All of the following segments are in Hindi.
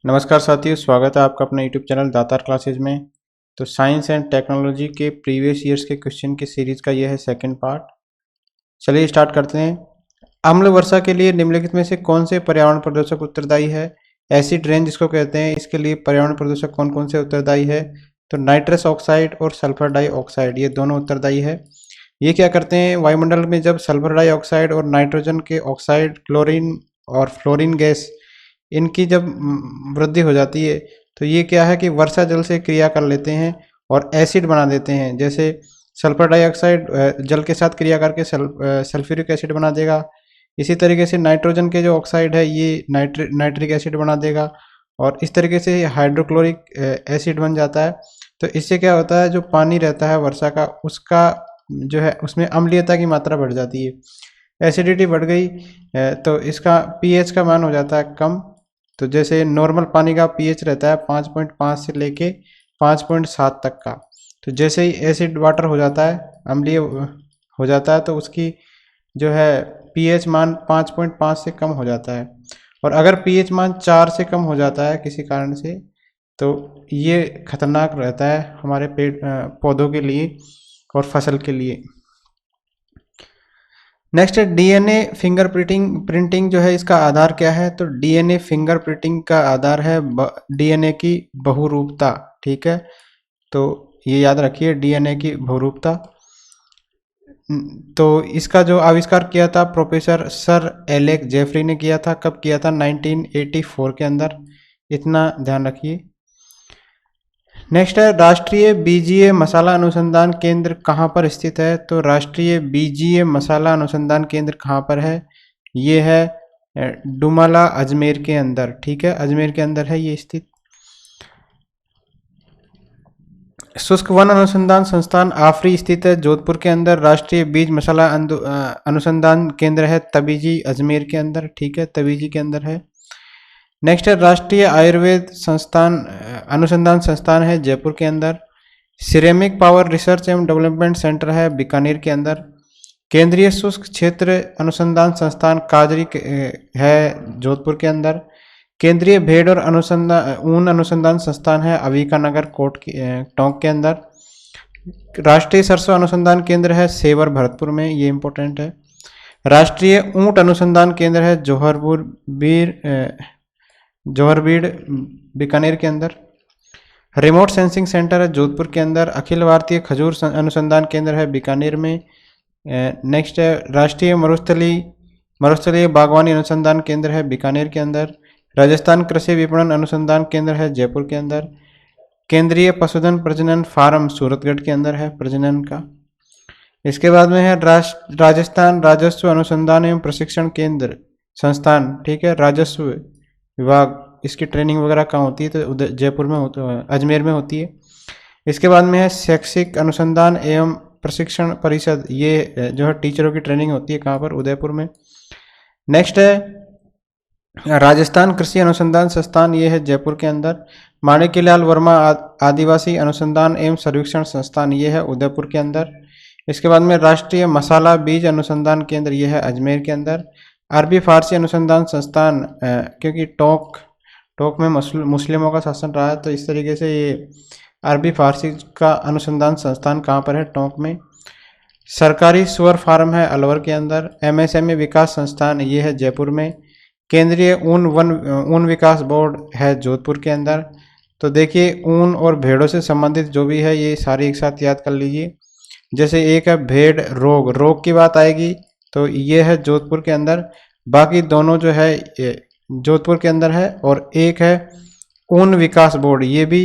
नमस्कार साथियों, स्वागत है आपका अपने यूट्यूब चैनल दातार क्लासेज में। तो साइंस एंड टेक्नोलॉजी के प्रीवियस ईयर्स के क्वेश्चन की सीरीज का यह है सेकंड पार्ट। चलिए स्टार्ट करते हैं। अम्ल वर्षा के लिए निम्नलिखित में से कौन से पर्यावरण प्रदूषक उत्तरदायी है? एसिड रेन जिसको कहते हैं, इसके लिए पर्यावरण प्रदूषक कौन कौन से उत्तरदायी है? तो नाइट्रस ऑक्साइड और सल्फर डाइऑक्साइड, ये दोनों उत्तरदायी है। ये क्या करते हैं, वायुमंडल में जब सल्फर डाइऑक्साइड और नाइट्रोजन के ऑक्साइड, क्लोरीन और फ्लोरीन गैस, इनकी जब वृद्धि हो जाती है तो ये क्या है कि वर्षा जल से क्रिया कर लेते हैं और एसिड बना देते हैं। जैसे सल्फर डाइऑक्साइड जल के साथ क्रिया करके सल्फ्यूरिक एसिड बना देगा। इसी तरीके से नाइट्रोजन के जो ऑक्साइड है ये नाइट्रिक एसिड बना देगा और इस तरीके से हाइड्रोक्लोरिक एसिड बन जाता है। तो इससे क्या होता है, जो पानी रहता है वर्षा का, उसका जो है उसमें अम्लीयता की मात्रा बढ़ जाती है, एसिडिटी बढ़ गई तो इसका पीएच का मान हो जाता है कम। तो जैसे नॉर्मल पानी का पीएच रहता है 5.5 से लेके 5.7 तक का, तो जैसे ही एसिड वाटर हो जाता है, अम्लीय हो जाता है, तो उसकी जो है पीएच मान 5.5 से कम हो जाता है। और अगर पीएच मान 4 से कम हो जाता है किसी कारण से, तो ये खतरनाक रहता है हमारे पौधों के लिए और फसल के लिए। नेक्स्ट है डीएनए फिंगर प्रिंटिंग जो है, इसका आधार क्या है? तो डीएनए फिंगर प्रिंटिंग का आधार है डीएनए की बहुरूपता। ठीक है, तो ये याद रखिए, डीएनए की बहुरूपता। तो इसका जो आविष्कार किया था प्रोफेसर सर एलेक जेफरी ने किया था। कब किया था? 1984 के अंदर, इतना ध्यान रखिए। नेक्स्ट है राष्ट्रीय बीजीय मसाला अनुसंधान केंद्र कहाँ पर स्थित है? तो राष्ट्रीय बीजीय मसाला अनुसंधान केंद्र कहाँ पर है? ये है डुमाला, अजमेर के अंदर। ठीक है, अजमेर के अंदर है ये स्थित। शुष्क वन अनुसंधान संस्थान आफरी स्थित है जोधपुर के अंदर। राष्ट्रीय बीज मसाला अनुसंधान केंद्र है तबीजी, अजमेर के अंदर। ठीक है, तबीजी के अंदर है। नेक्स्ट है राष्ट्रीय आयुर्वेद संस्थान अनुसंधान संस्थान है जयपुर के अंदर। सिरेमिक पावर रिसर्च एवं डेवलपमेंट सेंटर है बीकानेर के अंदर। केंद्रीय शुष्क क्षेत्र अनुसंधान संस्थान काजरी है जोधपुर के अंदर। केंद्रीय भेड़ और ऊन अनुसंधान संस्थान है अविका नगर टोंक के अंदर। राष्ट्रीय सरसों अनुसंधान केंद्र है सेवर भरतपुर में, ये इंपॉर्टेंट है। राष्ट्रीय ऊंट अनुसंधान केंद्र है जौहरबीड़ बीकानेर के अंदर। रिमोट सेंसिंग सेंटर है जोधपुर के अंदर। अखिल भारतीय खजूर अनुसंधान केंद्र है बीकानेर में। नेक्स्ट है राष्ट्रीय मरुस्थलीय बागवानी अनुसंधान केंद्र है बीकानेर के अंदर। राजस्थान कृषि विपणन अनुसंधान केंद्र है जयपुर के अंदर। केंद्रीय पशुधन प्रजनन फार्म सूरतगढ़ के अंदर है प्रजनन का। इसके बाद में है राजस्थान राजस्व अनुसंधान एवं प्रशिक्षण केंद्र संस्थान। ठीक है, राजस्व विभाग, इसकी ट्रेनिंग वगैरह कहाँ होती है? तो जयपुर में अजमेर में होती है। इसके बाद में है शैक्षिक अनुसंधान एवं प्रशिक्षण परिषद, ये जो है टीचरों की ट्रेनिंग होती है, कहाँ पर? उदयपुर में। नेक्स्ट है राजस्थान कृषि अनुसंधान संस्थान, ये है जयपुर के अंदर। माणिक्यलाल वर्मा आदिवासी अनुसंधान एवं सर्वेक्षण संस्थान, ये है उदयपुर के अंदर। इसके बाद में राष्ट्रीय मसाला बीज अनुसंधान केंद्र, ये है अजमेर के अंदर। अरबी फारसी अनुसंधान संस्थान, क्योंकि टोंक में मुस्लिमों का शासन रहा है, तो इस तरीके से ये अरबी फारसी का अनुसंधान संस्थान कहाँ पर है? टोंक में। सरकारी सुअर फार्म है अलवर के अंदर। एमएसएमई विकास संस्थान, ये है जयपुर में। केंद्रीय ऊन विकास बोर्ड है जोधपुर के अंदर। तो देखिए, ऊन और भेड़ों से संबंधित जो भी है ये सारी एक साथ याद कर लीजिए। जैसे एक है भेड़ रोग की बात आएगी तो ये है जोधपुर के अंदर। बाकी दोनों जो है जोधपुर के अंदर है। और एक है ऊन विकास बोर्ड, ये भी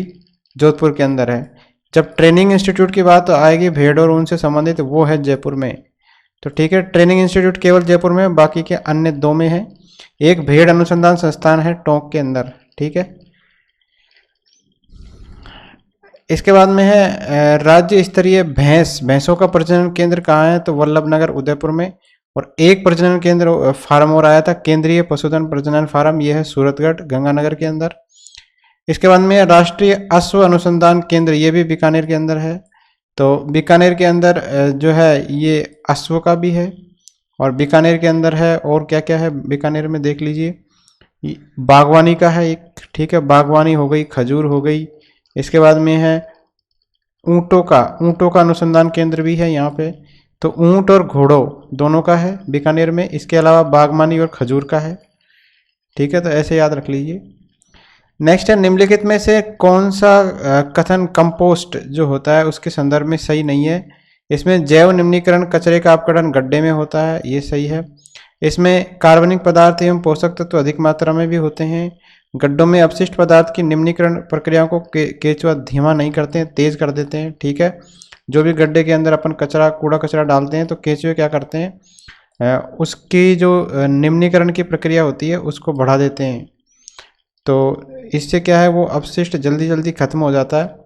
जोधपुर के अंदर है। जब ट्रेनिंग इंस्टीट्यूट की बात आएगी भेड़ और ऊन से संबंधित, वो है जयपुर में। तो ठीक है, ट्रेनिंग इंस्टीट्यूट केवल जयपुर में, बाकी के अन्य दो में है। एक भेड़ अनुसंधान संस्थान है टोंक के अंदर। ठीक है, इसके बाद में है राज्य स्तरीय भैंसों का प्रजनन केंद्र कहाँ है? तो वल्लभनगर उदयपुर में। और एक प्रजनन केंद्र फार्म और आया था, केंद्रीय पशुधन प्रजनन फार्म, यह है सूरतगढ़ गंगानगर के अंदर। इसके बाद में राष्ट्रीय अश्व अनुसंधान केंद्र, ये भी बीकानेर के अंदर है। तो बीकानेर के अंदर जो है ये अश्व का भी है और बीकानेर के अंदर है। और क्या क्या है बीकानेर में देख लीजिए। बागवानी का है एक, ठीक है, बागवानी हो गई, खजूर हो गई। इसके बाद में है ऊंटों का अनुसंधान केंद्र भी है यहाँ पे। तो ऊंट और घोड़ों दोनों का है बीकानेर में। इसके अलावा बागवानी और खजूर का है, ठीक है, तो ऐसे याद रख लीजिए। नेक्स्ट है, निम्नलिखित में से कौन सा कथन कंपोस्ट जो होता है उसके संदर्भ में सही नहीं है। इसमें जैव निम्नीकरण कचरे का अपकड़न गड्ढे में होता है, ये सही है। इसमें कार्बनिक पदार्थ एवं पोषक तत्व अधिक मात्रा में भी होते हैं। गड्ढों में अपशिष्ट पदार्थ की निम्नीकरण प्रक्रियाओं को केचुआ धीमा नहीं करते हैं, तेज कर देते हैं, ठीक है। जो भी गड्ढे के अंदर अपन कूड़ा कचरा डालते हैं तो केचुए क्या करते हैं, उसकी जो निम्नीकरण की प्रक्रिया होती है उसको बढ़ा देते हैं। तो इससे क्या है, वो अपशिष्ट जल्दी जल्दी खत्म हो जाता है।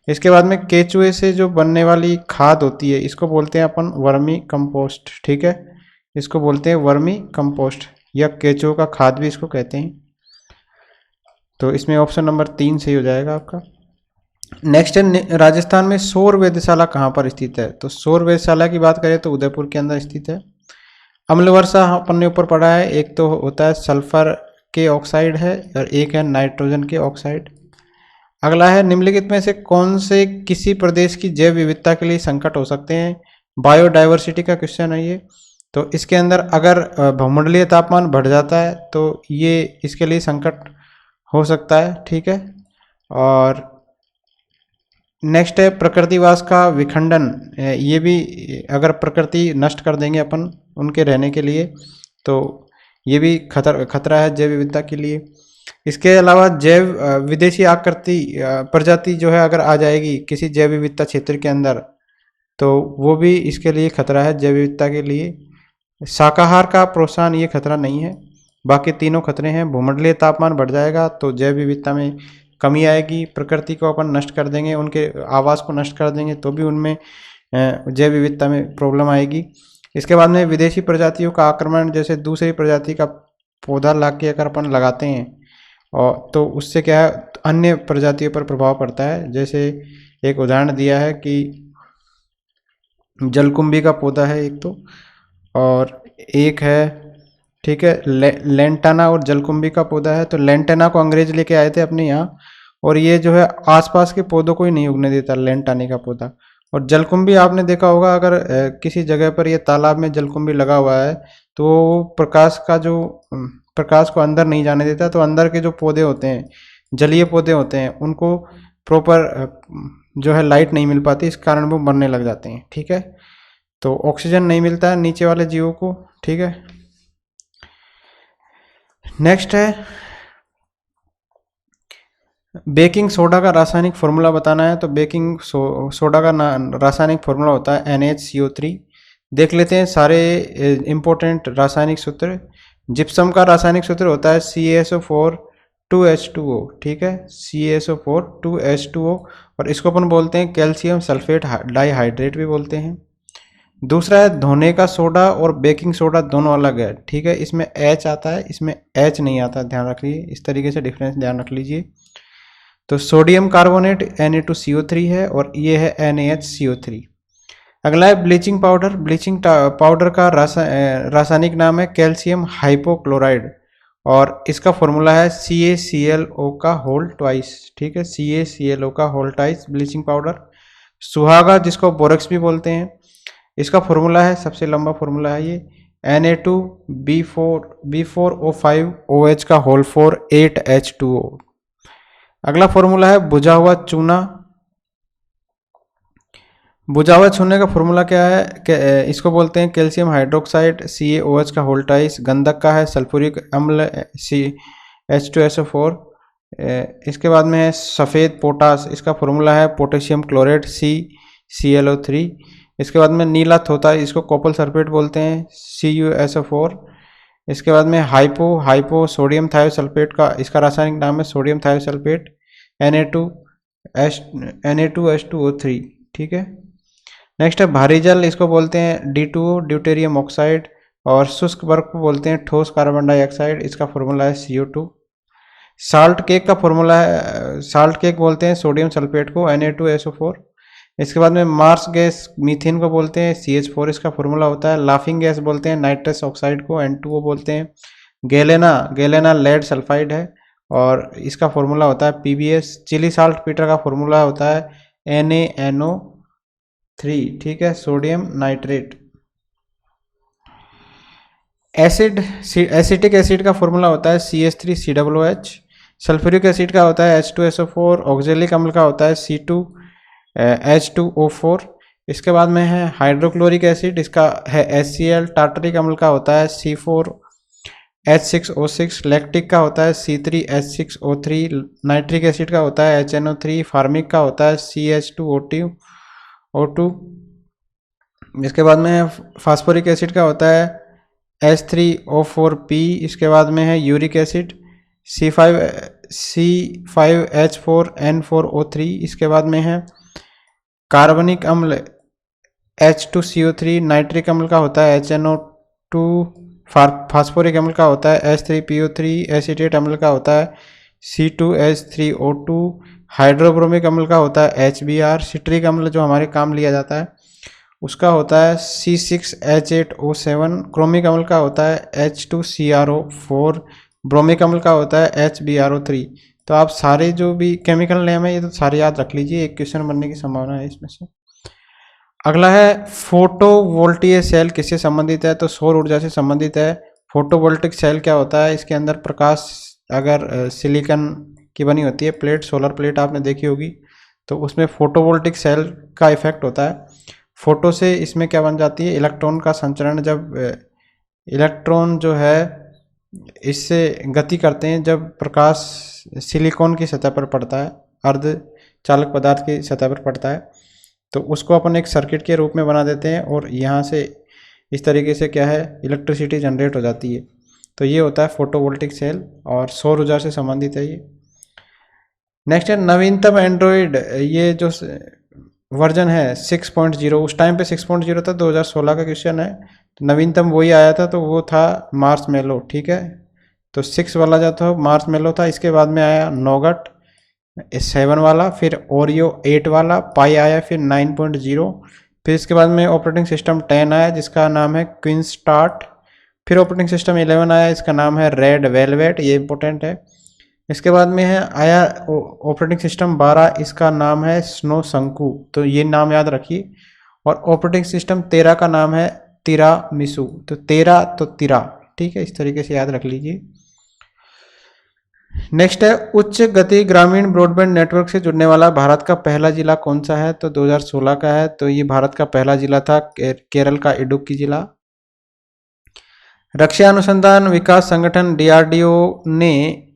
इसके बाद में केचुए से जो बनने वाली खाद होती है इसको बोलते हैं अपन वर्मी कंपोस्ट, ठीक है, इसको बोलते हैं वर्मी कंपोस्ट या केचुओं का खाद भी इसको कहते हैं। तो इसमें ऑप्शन नंबर 3 सही हो जाएगा आपका। नेक्स्ट है, राजस्थान में सौर वेधशाला कहाँ पर स्थित है। तो सौर वेधशाला की बात करें तो उदयपुर के अंदर स्थित है। अम्ल वर्षा अपन ने ऊपर पढ़ा है, एक तो होता है सल्फर के ऑक्साइड है और एक है नाइट्रोजन के ऑक्साइड। अगला है, निम्नलिखित में से कौन से किसी प्रदेश की जैव विविधता के लिए संकट हो सकते हैं। बायोडाइवर्सिटी का क्वेश्चन है ये। तो इसके अंदर अगर भूमंडलीय तापमान बढ़ जाता है तो ये इसके लिए संकट हो सकता है, ठीक है। और नेक्स्ट है, प्रकृतिवास का विखंडन। ये भी अगर प्रकृति नष्ट कर देंगे अपन उनके रहने के लिए तो ये भी खतरा है जैव विविधता के लिए। इसके अलावा जैव विदेशी आकृति प्रजाति जो है अगर आ जाएगी किसी जैव विविधता क्षेत्र के अंदर तो वो भी इसके लिए खतरा है जैव विविधता के लिए। शाकाहार का प्रोत्साहन ये खतरा नहीं है, बाकी तीनों खतरे हैं। भूमंडलीय तापमान बढ़ जाएगा तो जैव विविधता में कमी आएगी। प्रकृति को अपन नष्ट कर देंगे, उनके आवास को नष्ट कर देंगे तो भी उनमें जैव विविधता में प्रॉब्लम आएगी। इसके बाद में विदेशी प्रजातियों का आक्रमण, जैसे दूसरी प्रजाति का पौधा ला के अगर अपन लगाते हैं और तो उससे क्या है अन्य प्रजातियों पर प्रभाव पड़ता है। जैसे एक उदाहरण दिया है कि जलकुंभी का पौधा है एक तो, और एक है, ठीक है, लेंटाना और जलकुंभी का पौधा है। तो लेंटाना को अंग्रेज लेके आए थे अपने यहाँ और ये जो है आसपास के पौधों को ही नहीं उगने देता लेंटाने का पौधा। और जलकुंभी आपने देखा होगा, अगर किसी जगह पर ये तालाब में जलकुंभी लगा हुआ है तो प्रकाश को अंदर नहीं जाने देता। तो अंदर के जो पौधे होते हैं, जलीय पौधे होते हैं, उनको प्रॉपर जो है लाइट नहीं मिल पाती, इस कारण वो मरने लग जाते हैं, ठीक है। तो ऑक्सीजन नहीं मिलता है नीचे वाले जीवों को, ठीक है। नेक्स्ट है, बेकिंग सोडा का रासायनिक फॉर्मूला बताना है। तो बेकिंग सोडा का रासायनिक फॉर्मूला होता है NaCO3। देख लेते हैं सारे इंपॉर्टेंट रासायनिक सूत्र। जिप्सम का रासायनिक सूत्र होता है CaSO4 2H2O, ठीक है, CaSO4 2H2O, और इसको अपन बोलते हैं कैल्शियम सल्फेट डाइहाइड्रेट भी बोलते हैं। दूसरा है, धोने का सोडा और बेकिंग सोडा दोनों अलग है, ठीक है, इसमें H आता है, इसमें H नहीं आता, ध्यान रख लीजिए, इस तरीके से डिफरेंस ध्यान रख लीजिए। तो सोडियम कार्बोनेट Na2CO3 है और ये है NaHCO3। अगला है ब्लीचिंग पाउडर। ब्लीचिंग पाउडर का रासायनिक नाम है कैल्शियम हाइपोक्लोराइड और इसका फॉर्मूला है CaClO का होल ट्वाइस, ठीक है, CaClO का होल ट्वाइस ब्लीचिंग पाउडर। सुहागा, जिसको बोरक्स भी बोलते हैं, इसका फॉर्मूला है, सबसे लंबा फॉर्मूला है ये, Na2B4O5OH का होल 4 8H2O। अगला फॉर्मूला है बुझा हुआ चूना। बुझा हुआ चूने का फॉर्मूला क्या है, इसको बोलते हैं कैल्शियम हाइड्रोक्साइड CaOH का होल ट्वाइस। गंधक का है सल्फ्यूरिक अम्ल H2SO4। इसके बाद में है सफ़ेद पोटास, इसका फॉर्मूला है पोटेशियम क्लोराइड CClO3। इसके बाद में नीला होता है, इसको कॉपर सल्फेट बोलते हैं CuSO4। इसके बाद में हाइपो सोडियम थायोसल्फेट का, इसका रासायनिक नाम है सोडियम थायोसल्फेट Na2H2O3, ठीक है। नेक्स्ट है भारी जल, इसको बोलते हैं D2O ड्यूटेरियम ऑक्साइड, और शुष्क बर्फ को बोलते हैं ठोस कार्बन डाइऑक्साइड, इसका फॉर्मूला है CO2। साल्ट केक का फॉर्मूला है, साल्ट केक बोलते हैं सोडियम सल्फेट को Na2SO4। इसके बाद में मार्स गैस मीथेन को बोलते हैं CH4, इसका फॉर्मूला होता है। लाफिंग गैस बोलते हैं नाइट्रस ऑक्साइड को, N2O बोलते हैं। गैलेना लेड सल्फाइड है और इसका फॉर्मूला होता है PbS। चिली साल्ट पीटर का फॉर्मूला होता है NaNO3, ठीक है, सोडियम नाइट्रेट। एसिटिक एसिड का फॉर्मूला होता है CH3COOH। सल्फ्यूरिक एसिड का होता है H2SO4। ऑक्जेलिक अम्ल का होता है C2H2O4। इसके बाद में है हाइड्रोक्लोरिक एसिड, इसका है HCl। टार्टरिक अम्ल का होता है C4H6O6। लैक्टिक का होता है C3H6O3। नाइट्रिक एसिड का होता है HNO3। फार्मिक का होता है CH2O2। इसके बाद में है फास्फोरिक एसिड का होता है H3O4P। इसके बाद में है यूरिक एसिड C5H4N4O3। इसके बाद में है कार्बनिक अम्ल H2CO3। नाइट्रिक अम्ल का होता है HNO2। फास्फोरिक अम्ल का होता है H3PO3। एसीटेट अम्ल का होता है C2H3O2। हाइड्रोब्रोमिक अम्ल का होता है HBr। सिट्रिक अम्ल जो हमारे काम लिया जाता है उसका होता है C6H8O7। क्रोमिक अम्ल का होता है H2CrO4। ब्रोमिक अम्ल का होता है HBrO3। तो आप सारे जो भी केमिकल नेम है ये तो सारे याद रख लीजिए, एक क्वेश्चन बनने की संभावना है इसमें से। अगला है फोटोवोल्टिक सेल किससे संबंधित है, तो सौर ऊर्जा से संबंधित है। फोटोवोल्टिक सेल क्या होता है, इसके अंदर प्रकाश अगर सिलिकॉन की बनी होती है प्लेट, सोलर प्लेट आपने देखी होगी, तो उसमें फोटोवोल्टिक सेल का इफेक्ट होता है। फोटो से इसमें क्या बन जाती है, इलेक्ट्रॉन का संचरण। जब इलेक्ट्रॉन जो है इससे गति करते हैं, जब प्रकाश सिलिकॉन की सतह पर पड़ता है, अर्धचालक पदार्थ की सतह पर पड़ता है, तो उसको अपन एक सर्किट के रूप में बना देते हैं और यहाँ से इस तरीके से क्या है इलेक्ट्रिसिटी जनरेट हो जाती है। तो ये होता है फोटोवोल्टिक सेल और सौर ऊर्जा से संबंधित है ये। नेक्स्ट है नवीनतम एंड्रॉयड, ये जो वर्जन है 6.0, उस टाइम पे 6.0 था, 2016 का क्वेश्चन है। तो नवीनतम वही आया था, तो वो था मार्शमेलो, ठीक है। तो 6 वाला जो था मार्शमेलो था। इसके बाद में आया नोगट 7 वाला, फिर ओरियो 8 वाला, पाई आया, फिर 9.0, फिर इसके बाद में ऑपरेटिंग सिस्टम 10 आया जिसका नाम है क्वीन स्टार्ट, फिर ऑपरेटिंग सिस्टम 11 आया, इसका नाम है रेड वेलवेट, ये इंपॉर्टेंट है। इसके बाद में है आया ऑपरेटिंग सिस्टम 12, इसका नाम है स्नो शंकु, तो ये नाम याद रखिए। और ऑपरेटिंग सिस्टम 13 का नाम है तिरामिसु, तो 13 तो तिरा, ठीक है, इस तरीके से याद रख लीजिए। नेक्स्ट है उच्च गति ग्रामीण ब्रॉडबैंड नेटवर्क से जुड़ने वाला भारत का पहला जिला कौन सा है, तो 2016 का है। तो ये भारत का पहला जिला था केरल का इडुक्की जिला। रक्षा अनुसंधान विकास संगठन DRDO ने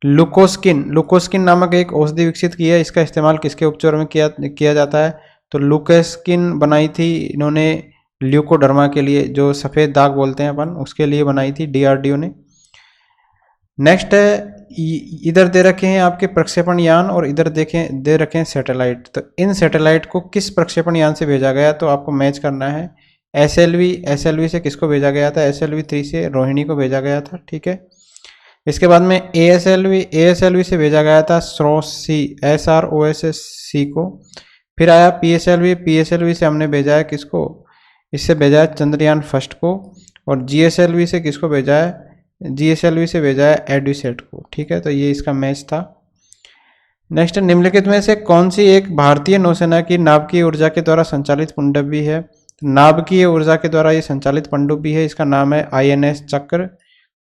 लुकोस्किन नामक एक औषधि विकसित की है। इसका इस्तेमाल किसके उपचार में किया जाता है, तो लुकोस्किन बनाई थी इन्होंने ल्यूकोडर्मा के लिए, जो सफ़ेद दाग बोलते हैं अपन, उसके लिए बनाई थी DRDO ने। नेक्स्ट है इधर दे रखे हैं आपके प्रक्षेपण यान और इधर दे रखे हैं सैटेलाइट। तो इन सैटेलाइट को किस प्रक्षेपण यान से भेजा गया, तो आपको मैच करना है। SLV से किसको भेजा गया था, SLV-3 से रोहिणी को भेजा गया था, ठीक है। इसके बाद में ASLV से भेजा गया था SROSC को। फिर आया PSLV से हमने भेजा है किसको, इससे भेजा है चंद्रयान फर्स्ट को। और GSLV से किसको भेजा है, GSLV से भेजा है एडुसेट को, ठीक है। तो ये इसका मैच था। नेक्स्ट, निम्नलिखित में से कौन सी एक भारतीय नौसेना की नाभिकीय ऊर्जा के द्वारा संचालित पनडुब्बी है, नाभिकीय ऊर्जा के द्वारा ये संचालित पनडुब्बी है, इसका नाम है INS चक्र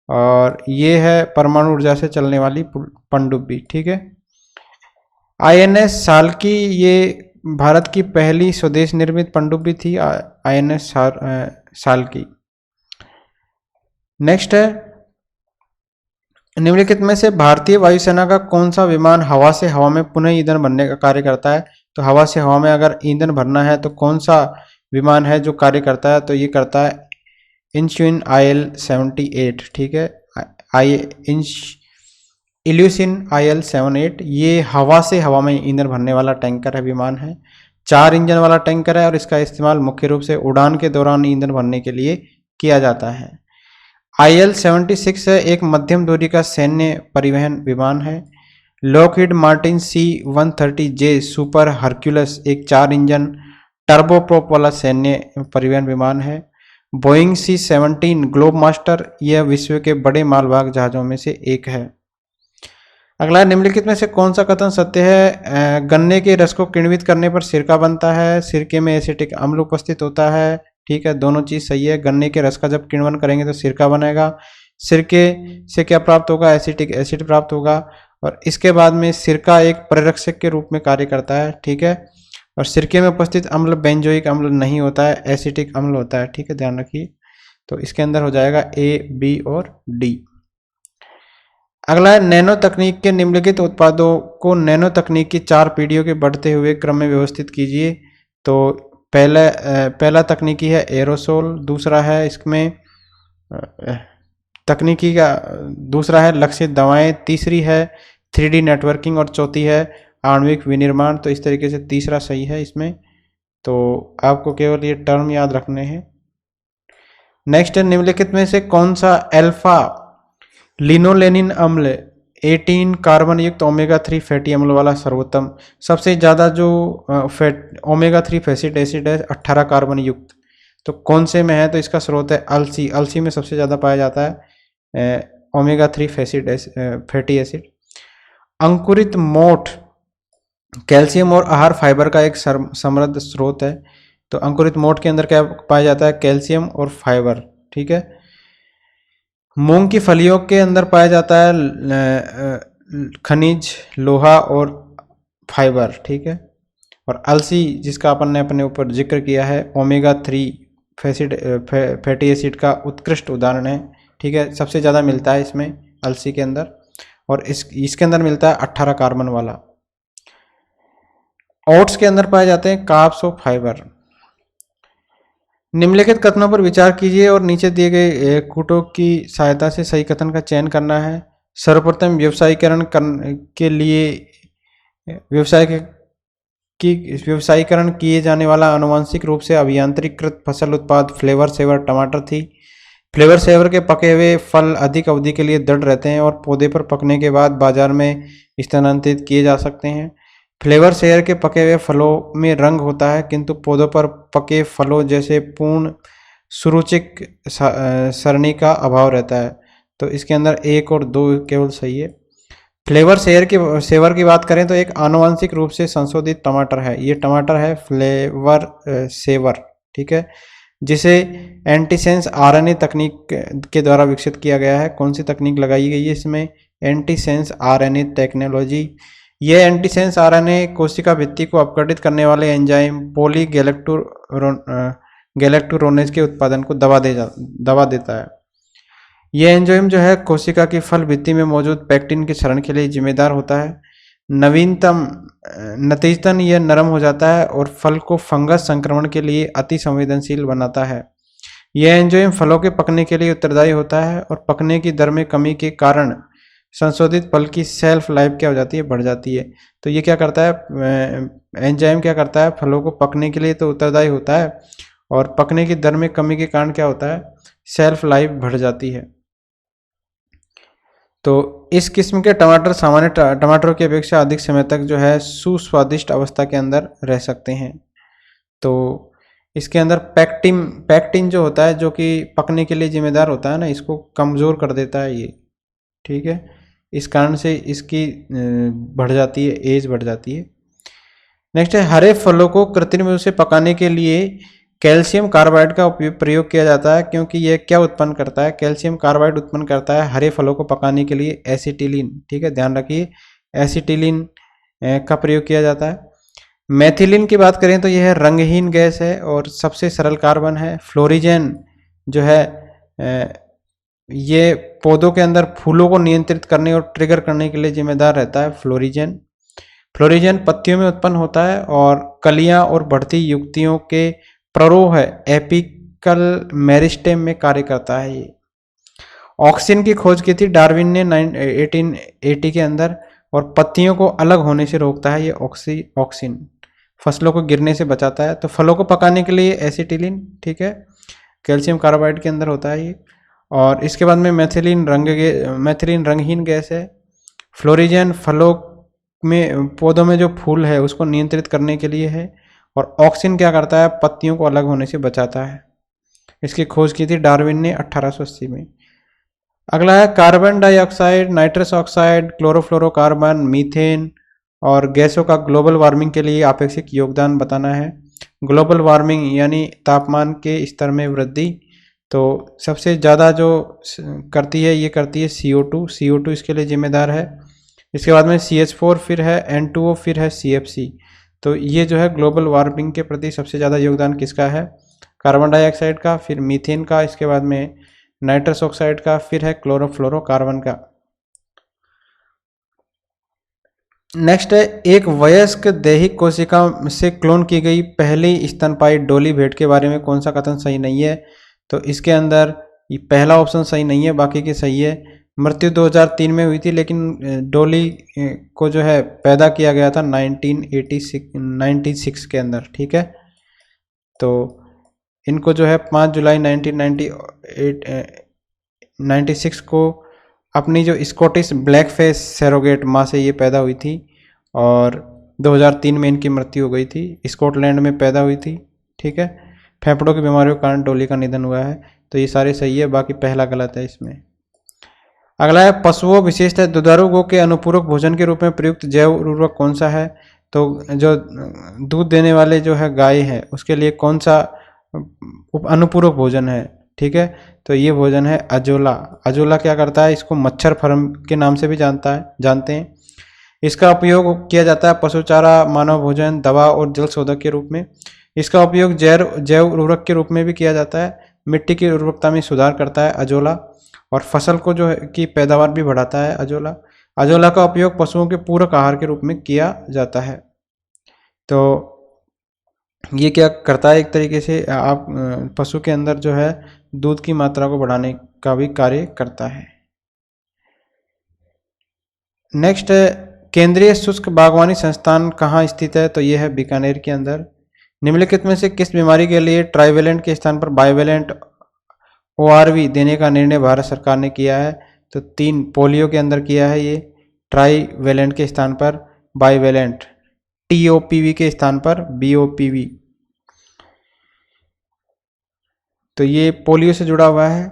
और ये है परमाणु ऊर्जा से चलने वाली पनडुब्बी, ठीक है। INS साल्की ये भारत की पहली स्वदेश निर्मित पनडुब्बी थी, INS साल्की। नेक्स्ट है निम्नलिखित में से भारतीय वायुसेना का कौन सा विमान हवा से हवा में पुनः ईंधन भरने का कार्य करता है, तो हवा से हवा में अगर ईंधन भरना है तो कौन सा विमान है जो कार्य करता है, तो ये करता है इंचुइन IL-78, ठीक है, इल्यूसिन IL-78। ये हवा से हवा में ईंधन भरने वाला टैंकर है, विमान है, 4 इंजन वाला टैंकर है और इसका इस्तेमाल मुख्य रूप से उड़ान के दौरान ईंधन भरने के लिए किया जाता है। IL-76 एक मध्यम दूरी का सैन्य परिवहन विमान है। Lockheed Martin C-130J super Hercules एक 4 इंजन टर्बोप्रोप वाला सैन्य परिवहन विमान है। बोइंग C-17 ग्लोब मास्टर यह विश्व के बड़े मालवाहक जहाजों में से एक है। अगला, निम्नलिखित में से कौन सा कथन सत्य है? गन्ने के रस को किण्वित करने पर सिरका बनता है, सिरके में एसिटिक अम्ल उपस्थित होता है। ठीक है, दोनों चीज सही है। गन्ने के रस का जब किण्वन करेंगे तो सिरका बनेगा, सिरके से क्या प्राप्त होगा? एसिटिक एसिड प्राप्त होगा। और इसके बाद में सिरका एक परिरक्षक के रूप में कार्य करता है। ठीक है, और सिरके में उपस्थित अम्ल बेंजोइक अम्ल नहीं होता है, एसिटिक अम्ल होता है। ठीक है, ध्यान रखिए। तो इसके अंदर हो जाएगा A, B और D। अगला है, नैनो तकनीक के निम्नलिखित उत्पादों को नैनो तकनीक की 4 पीढ़ियों के बढ़ते हुए क्रम में व्यवस्थित कीजिए। तो पहला तकनीकी है एरोसोल, दूसरा है इसमें तकनीकी का दूसरा है लक्षित दवाएं, तीसरी है 3D नेटवर्किंग और चौथी है आणविक विनिर्माण। तो इस तरीके से तीसरा सही है इसमें। तो आपको केवल ये टर्म याद रखने हैं। नेक्स्ट है, निम्नलिखित में से कौन सा अल्फा लिनोलेनिन अम्ल 18 कार्बन युक्त ओमेगा 3 फैटी अम्ल वाला सर्वोत्तम, सबसे ज़्यादा जो ओमेगा 3 फैसिड एसिड है 18 कार्बन युक्त, तो कौन से में है? तो इसका स्रोत है अलसी। अलसी में सबसे ज़्यादा पाया जाता है ओमेगा 3 फैटी एसिड। अंकुरित मोठ कैल्शियम और आहार फाइबर का एक समृद्ध स्रोत है। तो अंकुरित मोठ के अंदर क्या पाया जाता है? कैल्शियम और फाइबर। ठीक है, मूंग की फलियों के अंदर पाया जाता है खनिज, लोहा और फाइबर। ठीक है, और अलसी जिसका अपन ने अपने ऊपर जिक्र किया है ओमेगा 3 फैटी एसिड का उत्कृष्ट उदाहरण है। ठीक है, सबसे ज़्यादा मिलता है इसमें अलसी के अंदर, और इसके अंदर मिलता है 18 कार्बन वाला। ओट्स के अंदर पाए जाते हैं कार्ब्स और फाइबर। निम्नलिखित कथनों पर विचार कीजिए और नीचे दिए गए कूटों की सहायता से सही कथन का चयन करना है। सर्वप्रथम व्यवसायीकरण किए जाने वाला आनुवंशिक रूप से अभियांत्रिकृत फसल उत्पाद फ्लेवर सेवर टमाटर थी। फ्लेवर सेवर के पके हुए फल अधिक अवधि के लिए दृढ़ रहते हैं और पौधे पर पकने के बाद बाजार में स्थानांतरित किए जा सकते हैं। फ्लेवर सेवर के पके हुए फलों में रंग होता है, किंतु पौधों पर पके फलों जैसे पूर्ण सुरुचिक सरणी का अभाव रहता है। तो इसके अंदर 1 और 2 केवल सही है। फ्लेवर सेवर की बात करें तो एक आनुवंशिक रूप से संशोधित टमाटर है। ये टमाटर है फ्लेवर सेवर। ठीक है, जिसे एंटीसेंस आरएनए तकनीक के द्वारा विकसित किया गया है। कौन सी तकनीक लगाई गई है इसमें? Antisense RNA technology. यह एंटीसेंस आरएनए कोशिका भित्ति को अपघटित करने वाले एंजाइम गैलेक्टोरोनेज के उत्पादन को दबा देता है। यह एंजाइम जो है कोशिका की फल भित्ति में मौजूद पैक्टिन के क्षरण के लिए जिम्मेदार होता है। नतीजतन यह नरम हो जाता है और फल को फंगस संक्रमण के लिए अति संवेदनशील बनाता है। यह एंजाइम फलों के पकने के लिए उत्तरदायी होता है और पकने की दर में कमी के कारण संशोधित फल की सेल्फ लाइफ क्या हो जाती है? बढ़ जाती है। तो ये क्या करता है? एंजाइम क्या करता है? फलों को पकने के लिए तो उत्तरदायी होता है और पकने की दर में कमी के कारण क्या होता है? सेल्फ लाइफ बढ़ जाती है। तो इस किस्म के टमाटर सामान्य टमाटरों की अपेक्षा अधिक समय तक जो है सुस्वादिष्ट अवस्था के अंदर रह सकते हैं। तो इसके अंदर पैक्टिन जो होता है, जो कि पकने के लिए जिम्मेदार होता है ना, इसको कमज़ोर कर देता है ये। ठीक है, इस कारण से इसकी बढ़ जाती है, एज बढ़ जाती है। नेक्स्ट है, हरे फलों को कृत्रिम रूप से पकाने के लिए कैल्शियम कार्बाइड का प्रयोग किया जाता है, क्योंकि यह क्या उत्पन्न करता है? कैल्शियम कार्बाइड उत्पन्न करता है हरे फलों को पकाने के लिए एसिटिलीन। ठीक है, ध्यान रखिए, एसिटिलीन का प्रयोग किया जाता है। मेथिलीन की बात करें तो यह रंगहीन गैस है और सबसे सरल कार्बन है। फ्लोरिजेन जो है ये पौधों के अंदर फूलों को नियंत्रित करने और ट्रिगर करने के लिए जिम्मेदार रहता है। फ्लोरिजेन पत्तियों में उत्पन्न होता है और कलियां और बढ़ती युक्तियों के प्ररोह एपिकल मेरिस्टेम में कार्य करता है। ये ऑक्सिन की खोज की थी डार्विन ने 1880 के अंदर, और पत्तियों को अलग होने से रोकता है ये ऑक्सिन, फसलों को गिरने से बचाता है। तो फलों को पकाने के लिए एसिटिलीन, ठीक है, कैल्शियम कार्बाइड के अंदर होता है ये। और इसके बाद में मेथिलीन रंगहीन गैस है। फ्लोरिजेन फलों में, पौधों में जो फूल है उसको नियंत्रित करने के लिए है। और ऑक्सिन क्या करता है? पत्तियों को अलग होने से बचाता है। इसकी खोज की थी डार्विन ने 1880 में। अगला है carbon dioxide, nitrous oxide, chlorofluorocarbon, methane और गैसों का ग्लोबल वार्मिंग के लिए आपेक्षिक योगदान बताना है। ग्लोबल वार्मिंग यानी तापमान के स्तर में वृद्धि, तो सबसे ज़्यादा जो करती है ये करती है CO2। CO2 इसके लिए जिम्मेदार है। इसके बाद में CH4, फिर है N2O, फिर है CFC। तो ये जो है ग्लोबल वार्मिंग के प्रति सबसे ज़्यादा योगदान किसका है? कार्बन डाइऑक्साइड का, फिर मीथेन का, इसके बाद में नाइट्रस ऑक्साइड का, फिर है क्लोरोफ्लोरोकार्बन का। नेक्स्ट है, एक वयस्क दैहिक कोशिका से क्लोन की गई पहली स्तनपायी डॉली भेड़ के बारे में कौन सा कथन सही नहीं है? तो इसके अंदर ये पहला ऑप्शन सही नहीं है, बाकी के सही है। मृत्यु 2003 में हुई थी, लेकिन डॉली को जो है पैदा किया गया था 1996 के अंदर, ठीक है। तो इनको जो है 5 जुलाई 1996 को अपनी जो स्कॉटिश ब्लैक फेस सैरोगेट माँ से ये पैदा हुई थी, और 2003 में इनकी मृत्यु हो गई थी। स्कॉटलैंड में पैदा हुई थी, ठीक है। फेफड़ों की बीमारियों के कारण डॉली का निधन हुआ है। तो ये सारे सही है, बाकी पहला गलत है इसमें। अगला है, पशुओं विशेषतः दुधारू गौ के अनुपूरक भोजन के रूप में प्रयुक्त जैव उर्वरक कौन सा है? तो जो दूध देने वाले जो है गाय है, उसके लिए कौन सा अनुपूरक भोजन है? ठीक है, तो ये भोजन है अजोला। अजोला क्या करता है? इसको मच्छर फर्म के नाम से भी जानते हैं। इसका उपयोग किया जाता है पशु चारा, मानव भोजन, दवा और जल शोधक के रूप में। इसका उपयोग जैव उर्वरक के रूप में भी किया जाता है। मिट्टी की उर्वरकता में सुधार करता है अजोला, और फसल को जो है की पैदावार भी बढ़ाता है अजोला। अजोला का उपयोग पशुओं के पूरक आहार के रूप में किया जाता है। तो ये क्या करता है? एक तरीके से आप पशु के अंदर जो है दूध की मात्रा को बढ़ाने का भी कार्य करता है। नेक्स्ट है, केंद्रीय शुष्क बागवानी संस्थान कहाँ स्थित है? तो ये है बीकानेर के अंदर। निम्नलिखित में से किस बीमारी के लिए ट्राइवेलेंट के स्थान पर बाइवेलेंट ORV देने का निर्णय भारत सरकार ने किया है? तो 3 पोलियो के अंदर किया है ये, ट्राइवेलेंट के स्थान पर बाइवेलेंट, TOPV के स्थान पर BOPV। तो ये पोलियो से जुड़ा हुआ है।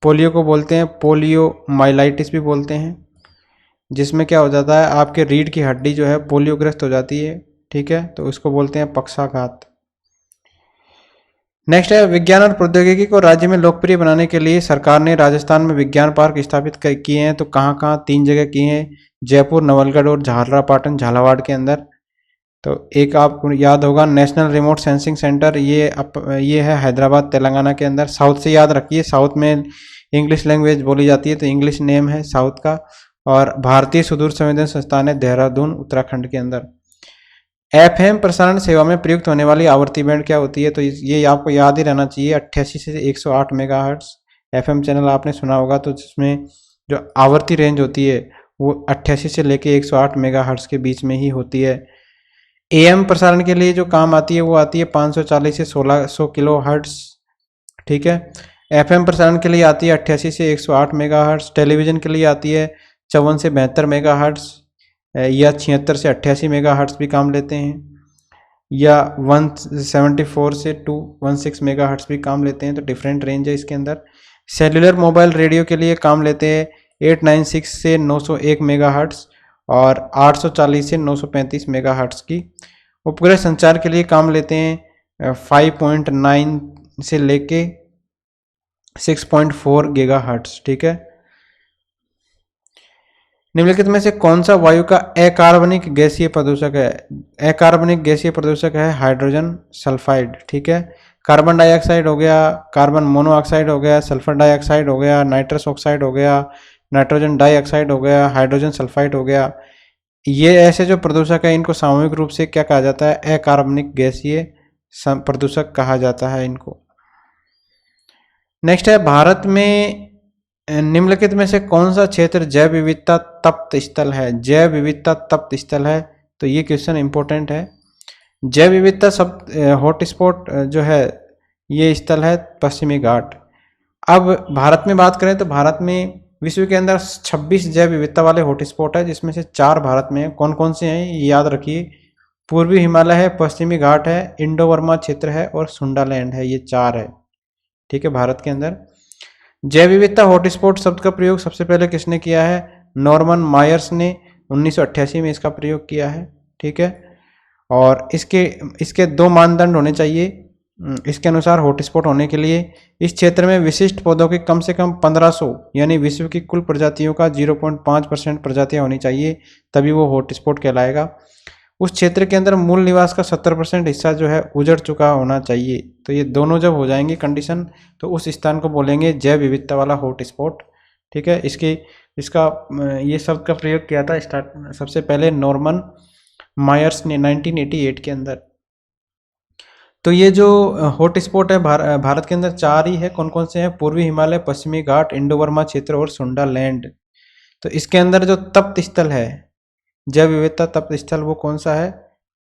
पोलियो को बोलते हैं पोलियो माइलाइटिस भी बोलते हैं, जिसमें क्या हो जाता है, आपके रीढ़ की हड्डी जो है पोलियोग्रस्त हो जाती है, ठीक है। तो उसको बोलते हैं पक्षाघात। नेक्स्ट है, विज्ञान और प्रौद्योगिकी को राज्य में लोकप्रिय बनाने के लिए सरकार ने राजस्थान में विज्ञान पार्क स्थापित किए हैं। तो कहाँ कहाँ? 3 जगह किए हैं, जयपुर, नवलगढ़ और झालरापाटन, झालावाड़ के अंदर। तो एक आपको याद होगा नेशनल रिमोट सेंसिंग सेंटर, ये है हैदराबाद, तेलंगाना के अंदर। साउथ से याद रखिए, साउथ में इंग्लिश लैंग्वेज बोली जाती है, तो इंग्लिश नेम है साउथ का। और भारतीय सुदूर संवेदन संस्थान है देहरादून, उत्तराखंड के अंदर। FM प्रसारण सेवा में प्रयुक्त होने वाली आवृत्ति बैंड क्या होती है? तो ये आपको याद ही रहना चाहिए, 88 से 108 मेगाहर्ट्ज। FM चैनल आपने सुना होगा, तो जिसमें जो आवृत्ति रेंज होती है वो 88 से लेके 108 मेगाहर्ट्ज के बीच में ही होती है। AM प्रसारण के लिए जो काम आती है वो आती है 540 से 1600 किलो हर्ट्ज, ठीक है। FM प्रसारण के लिए आती है 88 से 108 मेगाहर्ट्ज। टेलीविजन के लिए आती है 54 से 72 मेगाहर्ट्ज, या 76 से 88 मेगाहर्ट्ज भी काम लेते हैं, या 174 से 216 मेगाहर्ट्ज भी काम लेते हैं। तो डिफरेंट रेंज है इसके अंदर। सेलुलर मोबाइल रेडियो के लिए काम लेते हैं 896 से 901 मेगाहर्ट्ज और 840 से 935 मेगाहर्ट्ज की। उपग्रह संचार के लिए काम लेते हैं 5.9 से लेके 6.4 गीगाहर्ट्ज, ठीक है। निम्नलिखित में से कौन सा वायु का अकार्बनिक गैसीय प्रदूषक है? अकार्बनिक गैसीय प्रदूषक है हाइड्रोजन सल्फाइड, ठीक है। कार्बन डाइऑक्साइड हो गया, कार्बन मोनोऑक्साइड हो गया, सल्फर डाइऑक्साइड हो गया, नाइट्रस ऑक्साइड हो गया, नाइट्रोजन डाइऑक्साइड हो गया, हाइड्रोजन सल्फाइड हो गया। ये ऐसे जो प्रदूषक है इनको सामूहिक रूप से क्या कहा जाता है? अकार्बनिक गैसीय प्रदूषक कहा जाता है इनको। नेक्स्ट है, भारत में निम्नलिखित में से कौन सा क्षेत्र जैव विविधता तप्त स्थल है? जैव विविधता तप्त स्थल है, तो ये क्वेश्चन इंपॉर्टेंट है। जैव विविधता सब हॉटस्पॉट जो है ये स्थल है पश्चिमी घाट। अब भारत में बात करें तो भारत में विश्व के अंदर 26 जैव विविधता वाले हॉटस्पॉट है, जिसमें से 4 भारत में है। कौन कौन से हैं ये याद रखिए, पूर्वी हिमालय है, पश्चिमी घाट है, इंडो वर्मा क्षेत्र है और सुंडालैंड है, ये 4 है। ठीक है, भारत के अंदर। जैव विविधता हॉटस्पॉट शब्द का प्रयोग सबसे पहले किसने किया है? नॉर्मन मायर्स ने 1988 में इसका प्रयोग किया है। ठीक है, और इसके दो मानदंड होने चाहिए इसके अनुसार हॉटस्पॉट होने के लिए। इस क्षेत्र में विशिष्ट पौधों की कम से कम 1500 यानी विश्व की कुल प्रजातियों का 0.5% प्रजातियां होनी चाहिए, तभी वो हॉटस्पॉट कहलाएगा। उस क्षेत्र के अंदर मूल निवास का 70% हिस्सा जो है उजड़ चुका होना चाहिए। तो ये दोनों जब हो जाएंगे कंडीशन, तो उस स्थान को बोलेंगे जैव विविधता वाला हॉटस्पॉट। ठीक है, इसका ये शब्द का प्रयोग किया था सबसे पहले नॉर्मन मायर्स ने 1988 के अंदर। तो ये जो हॉटस्पॉट है भारत के अंदर 4 ही है। कौन कौन से हैं? पूर्वी हिमालय, पश्चिमी घाट, इंडो बर्मा क्षेत्र और सुंडा लैंड। तो इसके अंदर जो तप्त स्थल है, जैव विविधता तप्त स्थल, वो कौन सा है?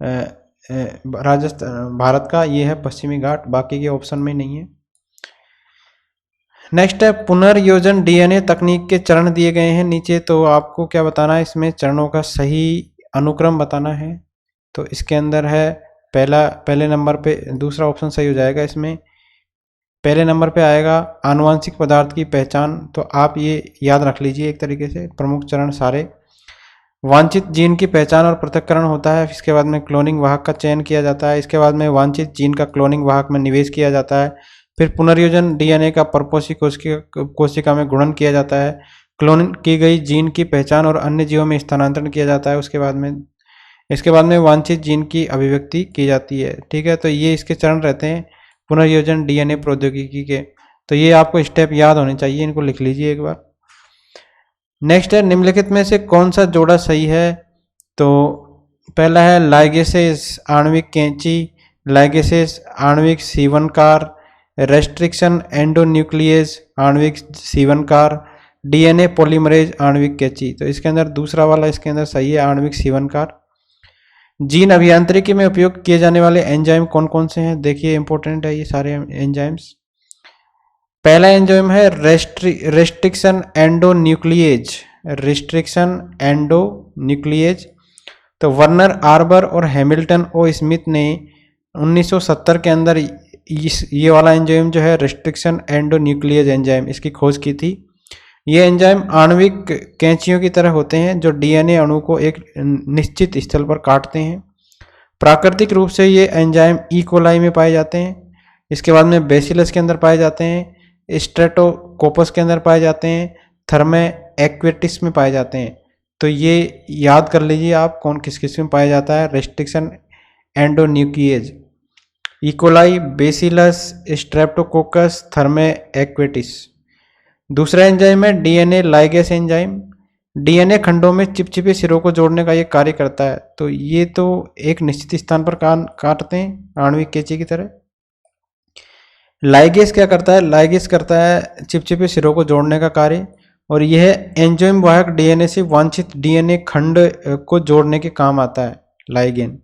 राजस्थान, भारत का ये है पश्चिमी घाट, बाकी के ऑप्शन में नहीं है। नेक्स्ट है पुनर्योजन डीएनए तकनीक के चरण दिए गए हैं नीचे, तो आपको क्या बताना है? इसमें चरणों का सही अनुक्रम बताना है। तो इसके अंदर है पहले नंबर पे, दूसरा ऑप्शन सही हो जाएगा। इसमें पहले नंबर पे आएगा आनुवांशिक पदार्थ की पहचान। तो आप ये याद रख लीजिए एक तरीके से प्रमुख चरण सारे। वांछित जीन की पहचान और पृथक्करण होता है। इसके बाद में क्लोनिंग वाहक का चयन किया जाता है। इसके बाद में वांछित जीन का क्लोनिंग वाहक में निवेश किया जाता है। फिर पुनर्योजन डीएनए का परपोषी कोशिका में गुणन किया जाता है। क्लोन की गई जीन की पहचान और अन्य जीवों में स्थानांतरण किया जाता है। इसके बाद में वांछित जीन की अभिव्यक्ति की जाती है। ठीक है, तो ये इसके चरण रहते हैं पुनर्योजन डीएनए प्रौद्योगिकी के। तो ये आपको स्टेप याद होने चाहिए, इनको लिख लीजिए एक बार। नेक्स्ट है निम्नलिखित में से कौन सा जोड़ा सही है? तो पहला है लाइगेसेस आणविक कैंची, लाइगेसेस आणविक सीवनकार, रेस्ट्रिक्शन एंडोन्यूक्लियेज आणविक सीवनकार, डीएनए पॉलीमरेज आणविक कैंची। तो इसके अंदर दूसरा वाला इसके अंदर सही है, आणविक सीवनकार। जीन अभियांत्रिकी में उपयोग किए जाने वाले एंजाइम कौन कौन से हैं? देखिए इंपॉर्टेंट है ये सारे एंजाइम्स। पहला एंजाइम है रेस्ट्रिक्शन एंडोन्यूक्लियेज, रेस्ट्रिक्शन एंडोन्यूक्लियेज। तो वर्नर आर्बर और हैमिल्टन ओ स्मिथ ने 1970 के अंदर ये वाला एंजाइम जो है रेस्ट्रिक्शन एंडोन्यूक्लियेज एंजाइम, इसकी खोज की थी। ये एंजाइम आणविक कैंचियों की तरह होते हैं जो डीएनए अणु को एक निश्चित स्थल पर काटते हैं। प्राकृतिक रूप से ये एंजाइम ई कोलाई में पाए जाते हैं। इसके बाद में बेसिलस के अंदर पाए जाते हैं, स्ट्रेटोकोकस के अंदर पाए जाते हैं, थर्मे एक्वेटिस में पाए जाते हैं। तो ये याद कर लीजिए आप कौन किस किस में पाया जाता है। Restriction endonuclease, E coli, bacillus, streptococcus, thermus aquaticus. दूसरा एंजाइम है डीएनए लाइगेस एंजाइम। डीएनए खंडों में चिपचिपे सिरों को जोड़ने का ये कार्य करता है। तो ये तो एक निश्चित स्थान पर काटते हैं आणविक कैंची की तरह। लाइगेस क्या करता है? लाइगेस करता है चिपचिपे सिरों को जोड़ने का कार्य, और यह एंजाइम वाहक डीएनए से वांछित डीएनए खंड को जोड़ने के काम आता है, लाइगेन।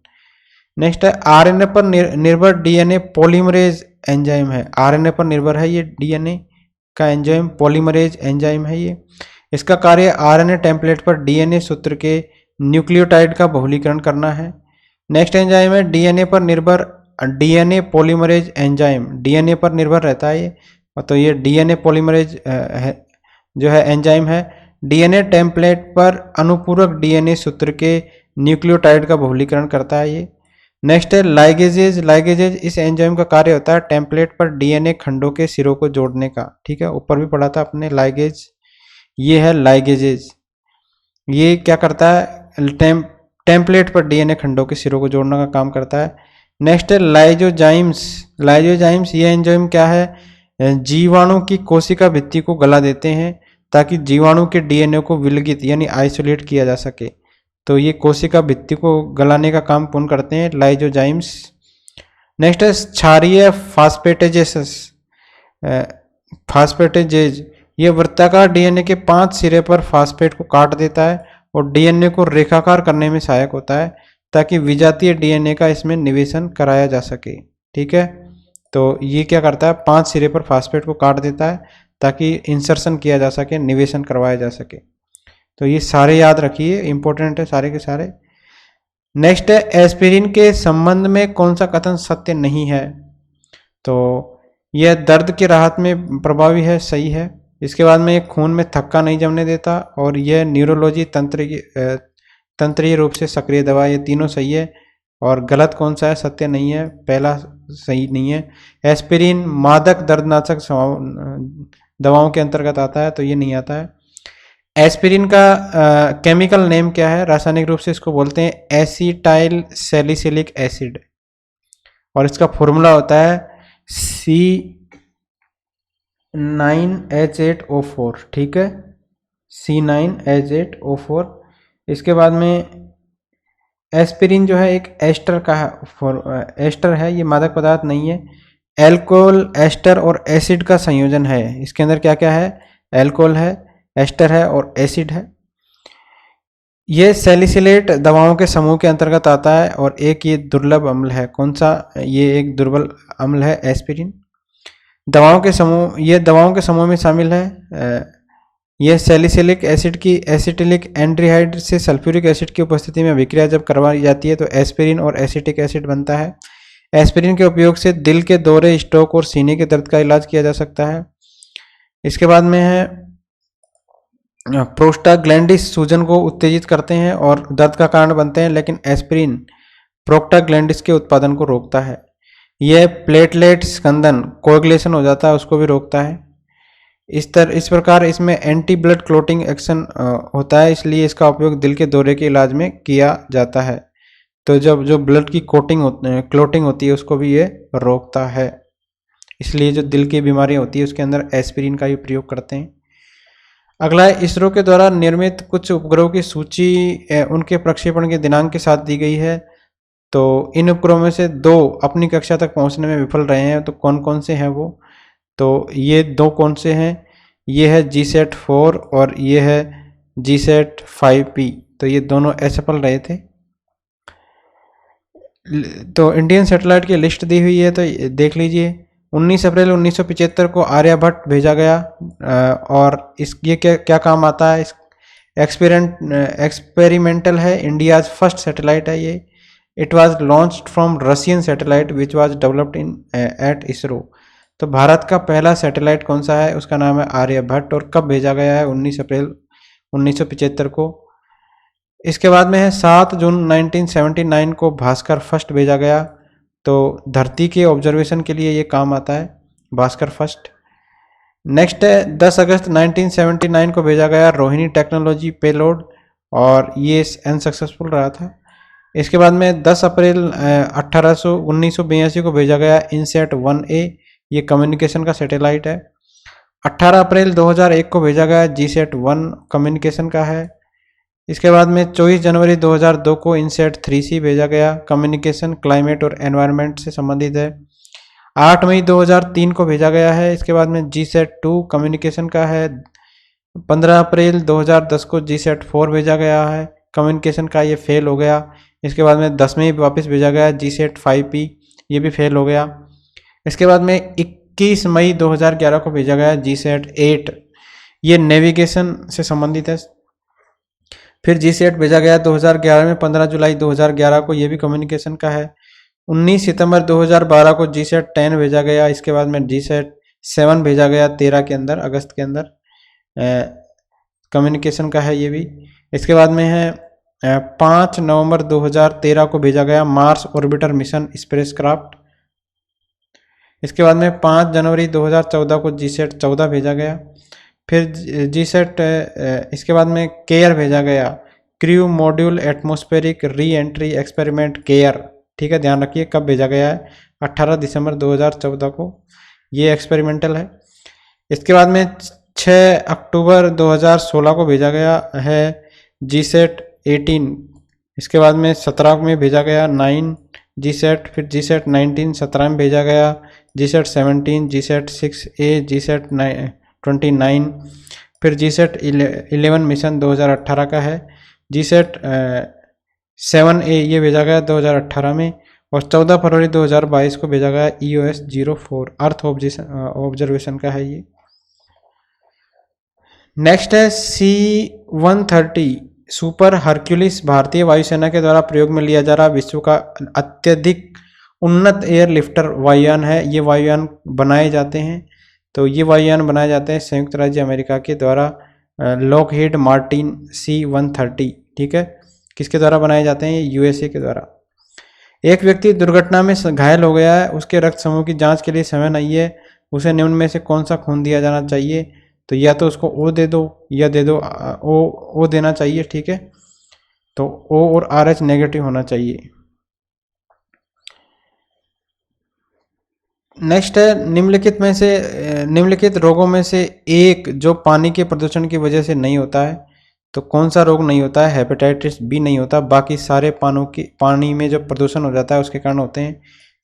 नेक्स्ट है आरएनए पर निर्भर डीएनए पॉलीमरेज एंजाइम है। आरएनए पर निर्भर है ये डीएनए का एंजाइम, पॉलीमरेज एंजाइम है ये। इसका कार्य आरएनए टेम्पलेट पर डीएनए सूत्र के न्यूक्लियोटाइड का बहुलीकरण करना है। नेक्स्ट एंजाइम है डीएनए पर निर्भर डीएनए पॉलीमरेज एंजाइम। डीएनए पर निर्भर रहता है ये, तो ये डीएनए पॉलीमरेज जो है एंजाइम है, डीएनए टेम्पलेट पर अनुपूरक डीएनए सूत्र के न्यूक्लियोटाइड का बहुलीकरण करता है ये। नेक्स्ट है लाइगेजेज। लाइगेजेज इस एंजाइम का कार्य होता है टेम्पलेट पर डीएनए खंडों के सिरों को जोड़ने का। ठीक है, ऊपर भी पढ़ा था अपने लाइगेज, ये है लाइगेजेज। ये क्या करता है? टेम्पलेट पर डीएनए खंडों के सिरों को जोड़ने का काम करता है। नेक्स्ट है लाइजोजाइम्स। लाइजोजाइम्स ये एंजाइम क्या है? जीवाणु की कोशिका भित्ति को गला देते हैं ताकि जीवाणु के डीएनए को विलगित यानी आइसोलेट किया जा सके। तो ये कोशिका भित्ति को गलाने का काम पूर्ण करते हैं लाइजोजाइम्स। नेक्स्ट है क्षारीय फास्फेटेजेस। फास्फेटेजेज ये वृत्ताकार डीएनए के 5 सिरे पर फास्फेट को काट देता है और डीएनए को रेखाकार करने में सहायक होता है ताकि विजातीय डीएनए का इसमें निवेशन कराया जा सके। ठीक है, तो ये क्या करता है? 5 सिरे पर फास्फेट को काट देता है ताकि इंसर्शन किया जा सके, निवेशन करवाया जा सके। तो ये सारे याद रखिए, इंपॉर्टेंट है सारे के सारे। नेक्स्ट है एस्पिरिन के संबंध में कौन सा कथन सत्य नहीं है? तो यह दर्द की राहत में प्रभावी है, सही है। इसके बाद में ये खून में थक्का नहीं जमने देता और यह न्यूरोलॉजी तंत्रीय रूप से सक्रिय दवा, ये तीनों सही है। और गलत कौन सा है, सत्य नहीं है, पहला सही नहीं है। एस्पिरिन मादक दर्दनाशक दवाओं के अंतर्गत आता है, तो ये नहीं आता है। एस्पिरिन का केमिकल नेम क्या है, रासायनिक रूप से इसको बोलते हैं एसिटाइल सैलिसिलिक एसिड, और इसका फॉर्मूला होता है C9H8O4, ठीक है, C9H8O4। इसके बाद में एस्पिरिन जो है एक एस्टर का एस्टर है, ये मादक पदार्थ नहीं है। एल्कोहल, एस्टर और एसिड का संयोजन है। इसके अंदर क्या क्या है, एल्कोहल है, एस्टर है और एसिड है। ये सैलिसिलेट दवाओं के समूह के अंतर्गत आता है और एक ये दुर्लभ अम्ल है। कौन सा, ये एक दुर्बल अम्ल है एस्पिरिन। दवाओं के समूह, ये दवाओं के समूह में शामिल है। यह सैलिसिलिक एसिड की एसिटिलिक एंड्रीहाइड से सल्फ्यूरिक एसिड की उपस्थिति में अभिक्रिया जब करवाई जाती है तो एस्पिरिन और एसिटिक एसिड बनता है। एस्पिरिन के उपयोग से दिल के दौरे, स्ट्रोक और सीने के दर्द का इलाज किया जा सकता है। इसके बाद में है प्रोस्टाग्लैंडिस सूजन को उत्तेजित करते हैं और दर्द का कारण बनते हैं, लेकिन एस्पिरिन प्रोस्टाग्लैंडिस के उत्पादन को रोकता है। यह प्लेटलेट स्कंदन, कोएगुलेशन हो जाता है, उसको भी रोकता है। इस प्रकार इसमें एंटी ब्लड क्लोटिंग एक्शन होता है, इसलिए इसका उपयोग दिल के दौरे के इलाज में किया जाता है। तो जब जो ब्लड की क्लोटिंग होती है उसको भी ये रोकता है, इसलिए जो दिल की बीमारियां होती है उसके अंदर एस्पिरिन का ही प्रयोग करते हैं। अगला है, इसरो के द्वारा निर्मित कुछ उपग्रहों की सूची उनके प्रक्षेपण के दिनांक के साथ दी गई है। तो इन उपग्रहों में से 2 अपनी कक्षा तक पहुंचने में विफल रहे हैं, तो कौन कौन से हैं वो, तो ये 2 कौन से हैं, ये है GSAT-4 और ये है GSAT-5P, तो ये दोनों असफल रहे थे। तो इंडियन सैटेलाइट की लिस्ट दी हुई है, तो देख लीजिए। 19 अप्रैल 1975 को आर्यभट्ट भेजा गया और ये क्या काम आता है, एक्सपेरिमेंटल है, इंडियाज फर्स्ट सैटेलाइट है ये। It was launched from Russian satellite which was developed in at ISRO. तो भारत का पहला सैटेलाइट कौन सा है, उसका नाम है आर्यभट्ट, और कब भेजा गया है, 19 अप्रैल 1975 को। इसके बाद में है 7 जून 1979 को भास्कर फर्स्ट भेजा गया, तो धरती के ऑब्जर्वेशन के लिए ये काम आता है भास्कर फर्स्ट। नेक्स्ट है 10 अगस्त 1979 को भेजा गया रोहिणी टेक्नोलॉजी पेलोड, और ये अनसक्सेसफुल रहा था। इसके बाद में 10 अप्रैल 1982 को भेजा गया इनसैट 1A, ये कम्युनिकेशन का सैटेलाइट है। 18 अप्रैल 2001 को भेजा गया GSAT-1, कम्युनिकेशन का है। इसके बाद में 24 जनवरी 2002 को इनसैट 3C भेजा गया, कम्युनिकेशन, क्लाइमेट और एनवायरनमेंट से संबंधित है। 8 मई 2003 को भेजा गया है। इसके बाद में GSAT-2 कम्युनिकेशन का है। 15 अप्रैल 2010 को GSAT-4 भेजा गया है, कम्युनिकेशन का, ये फेल हो गया। इसके बाद में 10 में वापस भेजा गया GSAT-5P, ये भी फेल हो गया। इसके बाद में 21 मई 2011 को भेजा गया GSAT-8, ये नेविगेशन से संबंधित है। फिर GSAT भेजा गया 2011 में 15 जुलाई 2011 को, ये भी कम्युनिकेशन का है। 19 सितंबर 2012 को GSAT-10 भेजा गया। इसके बाद में GSAT-7 भेजा गया 13 के अंदर, अगस्त के अंदर, कम्युनिकेशन का है ये भी। इसके बाद में है 5 नवंबर 2013 को भेजा गया मार्स ऑर्बिटर मिशन स्पेसक्राफ्ट। इसके बाद में 5 जनवरी 2014 को GSAT-14 भेजा गया। फिर GSAT, इसके बाद में केयर भेजा गया, crew module atmospheric re entry experiment care, ठीक है, ध्यान रखिए कब भेजा गया है, 18 दिसंबर 2014 को, ये एक्सपेरिमेंटल है। इसके बाद में 6 अक्टूबर 2016 को भेजा गया है GSAT-18। इसके बाद में 17 में भेजा गया 9 GSAT, फिर GSAT-19 17 में भेजा गया, GSAT-17, GSAT-6A, GSAT-29, फिर GSAT-11 मिशन 2018 का है। GSAT-7A ये भेजा गया 2018 में, और 14 फरवरी 2022 को भेजा गया EOS-04, अर्थ ऑब्जर्वेशन का है ये। नेक्स्ट है C-130 सुपर हरक्यूलिस, भारतीय वायुसेना के द्वारा प्रयोग में लिया जा रहा विश्व का अत्यधिक उन्नत एयरलिफ्टर वायुयान है। ये वायुयान बनाए जाते हैं, तो ये वायुयान बनाए जाते हैं संयुक्त राज्य अमेरिका के द्वारा, लॉकहीड मार्टिन C-130, ठीक है। किसके द्वारा बनाए जाते हैं? ये यूएसए के द्वारा। एक व्यक्ति दुर्घटना में घायल हो गया है, उसके रक्त समूह की जांच के लिए समय नहीं है, उसे निम्न में से कौन सा खून दिया जाना चाहिए? तो या तो उसको ओ दे दो या दे दो ओ देना चाहिए, ठीक है। तो ओ और RH नेगेटिव होना चाहिए। नेक्स्ट है निम्नलिखित रोगों में से एक जो पानी के प्रदूषण की वजह से नहीं होता है। तो कौन सा रोग नहीं होता है? हेपेटाइटिस बी नहीं होता, बाकी सारे पानी में जो प्रदूषण हो जाता है उसके कारण होते हैं।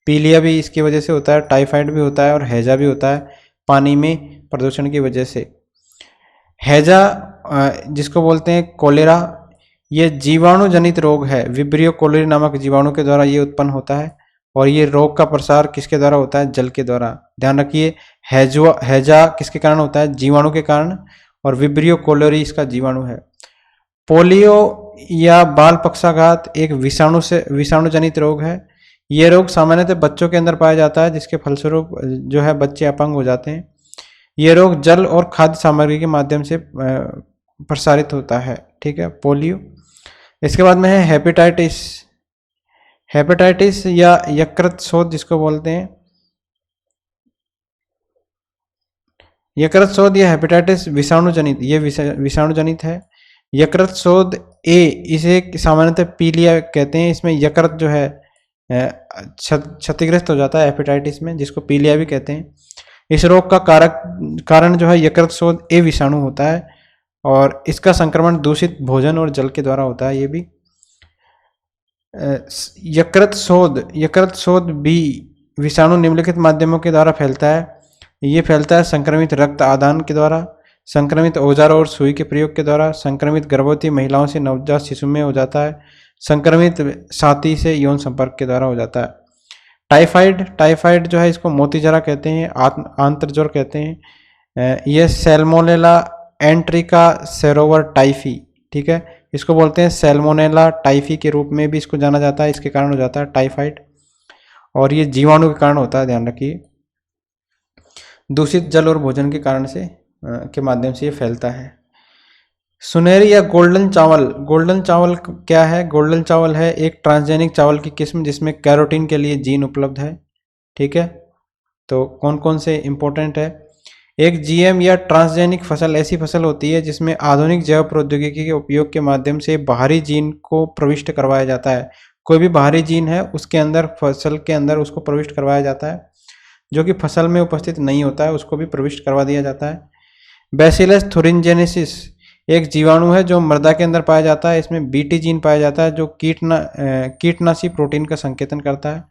पीलिया भी इसकी वजह से होता है, टाइफाइड भी होता है और हैजा भी होता है पानी में प्रदूषण की वजह से। हैजा जिसको बोलते हैं कोलेरा, ये जीवाणु जनित रोग है, विब्रियो कोलेरी नामक जीवाणु के द्वारा ये उत्पन्न होता है। और ये रोग का प्रसार किसके द्वारा होता है? जल के द्वारा। ध्यान रखिए, हैजा किसके कारण होता है? जीवाणु के कारण, और विब्रियो कोलेरी इसका जीवाणु है। पोलियो या बाल पक्षाघात एक विषाणु जनित रोग है। ये रोग सामान्यतः बच्चों के अंदर पाया जाता है, जिसके फलस्वरूप जो है बच्चे अपंग हो जाते हैं। ये रोग जल और खाद्य सामग्री के माध्यम से प्रसारित होता है, ठीक है, पोलियो। इसके बाद में है हेपेटाइटिस या यकृत शोथ जिसको बोलते हैं। यकृत शोथ या हेपेटाइटिस विषाणु जनित है। यकृत शोथ ए, इसे सामान्यतः पीलिया कहते हैं। इसमें यकृत जो है क्षतिग्रस्त हो जाता है हेपेटाइटिस में, जिसको पीलिया भी कहते हैं। इस रोग का कारण जो है यकृत शोथ ए विषाणु होता है, और इसका संक्रमण दूषित भोजन और जल के द्वारा होता है। ये भी यकृत शोथ बी विषाणु निम्नलिखित माध्यमों के द्वारा फैलता है। ये फैलता है संक्रमित रक्त आदान के द्वारा, संक्रमित औजार और सुई के प्रयोग के द्वारा, संक्रमित गर्भवती महिलाओं से नवजात शिशु में हो जाता है, संक्रमित साथी से यौन संपर्क के द्वारा हो जाता है। टाइफाइड जो है इसको मोतीजरा कहते हैं, आंत्रज्वर कहते हैं। यह सैल्मोनेला एंट्रिका सेरोवर टाइफी, ठीक है, इसको बोलते हैं सैल्मोनेला टाइफी के रूप में भी इसको जाना जाता है। इसके कारण हो जाता है टाइफाइड, और ये जीवाणु के कारण होता है, ध्यान रखिए। दूषित जल और भोजन के कारण से के माध्यम से ये फैलता है। सुनहरी या गोल्डन चावल क्या है? गोल्डन चावल है एक ट्रांसजेनिक चावल की किस्म जिसमें कैरोटीन के लिए जीन उपलब्ध है, ठीक है। तो कौन कौन से इंपॉर्टेंट है? एक जीएम या ट्रांसजेनिक फसल ऐसी फसल होती है जिसमें आधुनिक जैव प्रौद्योगिकी के उपयोग के माध्यम से बाहरी जीन को प्रविष्ट करवाया जाता है। कोई भी बाहरी जीन है उसके अंदर, फसल के अंदर उसको प्रविष्ट करवाया जाता है, जो कि फसल में उपस्थित नहीं होता है उसको भी प्रविष्ट करवा दिया जाता है। बैसिलस थुरिनजेनेसिस एक जीवाणु है जो मृदा के अंदर पाया जाता है। इसमें बीटी जीन पाया जाता है जो कीटनाशी प्रोटीन का संकेतन करता है।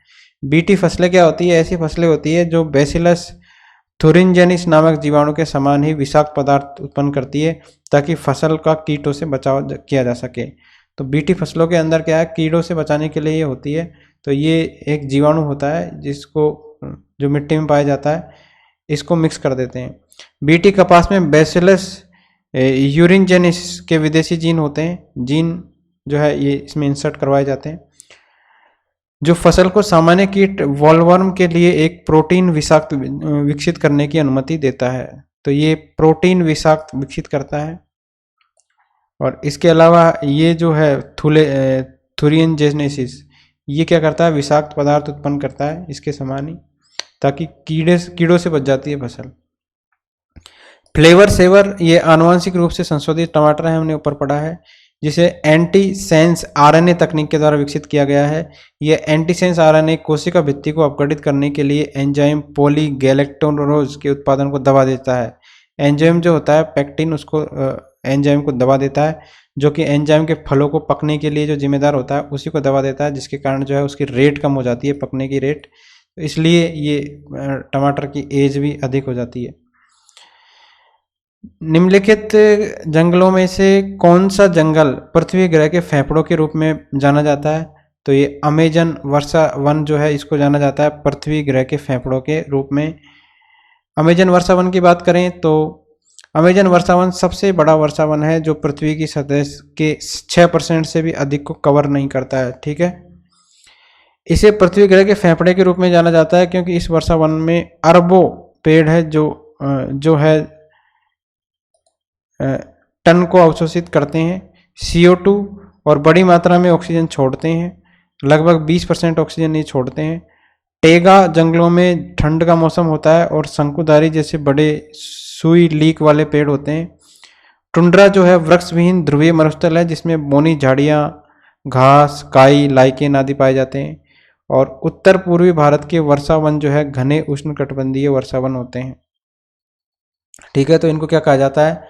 बीटी फसलें क्या होती है? ऐसी फसलें होती है जो बैसिलस थुरिनजेनिस नामक जीवाणु के समान ही विषाक्त पदार्थ उत्पन्न करती है, ताकि फसल का कीटों से बचाव किया जा सके। तो बीटी फसलों के अंदर क्या है? कीड़ों से बचाने के लिए ये होती है। तो ये एक जीवाणु होता है जिसको जो मिट्टी में पाया जाता है, इसको मिक्स कर देते हैं। बीटी कपास में बैसिलस यूरिनजेनिस के विदेशी जीन होते हैं। जीन जो है ये इसमें इंसर्ट करवाए जाते हैं, जो फसल को सामान्य कीट वॉलवर्म के लिए एक प्रोटीन विषाक्त विकसित करने की अनुमति देता है। तो ये प्रोटीन विषाक्त विकसित करता है। और इसके अलावा ये जो है थुरिनजेनेसिस, ये क्या करता है? विषाक्त पदार्थ उत्पन्न करता है इसके समान ही, ताकि कीड़ों से बच जाती है फसल। फ्लेवर सेवर ये आनुवांशिक रूप से संशोधित टमाटर है, हमने ऊपर पढ़ा है, जिसे एंटीसेंस आरएनए तकनीक के द्वारा विकसित किया गया है। यह एंटीसेंस आरएनए कोशिका भित्ति को अपघटित करने के लिए एंजाइम पॉलीगैलेक्टोरोज के उत्पादन को दबा देता है। एंजाइम जो होता है पेक्टिन, उसको एंजाइम को दबा देता है, जो कि एंजाइम के फलों को पकने के लिए जो जिम्मेदार होता है उसी को दबा देता है, जिसके कारण जो है उसकी रेट कम हो जाती है, पकने की रेट। इसलिए ये टमाटर की एज भी अधिक हो जाती है। निम्नलिखित जंगलों में से कौन सा जंगल पृथ्वी ग्रह के फेफड़ों के रूप में जाना जाता है? तो ये अमेजन वर्षा वन जो है इसको जाना जाता है पृथ्वी ग्रह के फेफड़ों के रूप में। अमेजन वर्षा वन की बात करें तो अमेजन वर्षा वन सबसे बड़ा वर्षा वन है जो पृथ्वी की सतह के 6% से भी अधिक को कवर नहीं करता है, ठीक है। इसे पृथ्वी ग्रह के फेफड़े के रूप में जाना जाता है क्योंकि इस वर्षा वन में अरबों पेड़ है जो है टन को अवशोषित करते हैं, CO2 और बड़ी मात्रा में ऑक्सीजन छोड़ते हैं। लगभग 20% ऑक्सीजन ये छोड़ते हैं। टेगा जंगलों में ठंड का मौसम होता है और शंकुधारी जैसे बड़े सुई लीक वाले पेड़ होते हैं। टुंड्रा जो है वृक्षविहीन ध्रुवीय मरुस्थल है जिसमें बौनी झाड़ियाँ, घास, काई, लाइकेन आदि पाए जाते हैं। और उत्तर पूर्वी भारत के वर्षा वन जो है घने उष्णकटिबंधीय वर्षा वन होते हैं। ठीक है, तो इनको क्या कहा जाता है?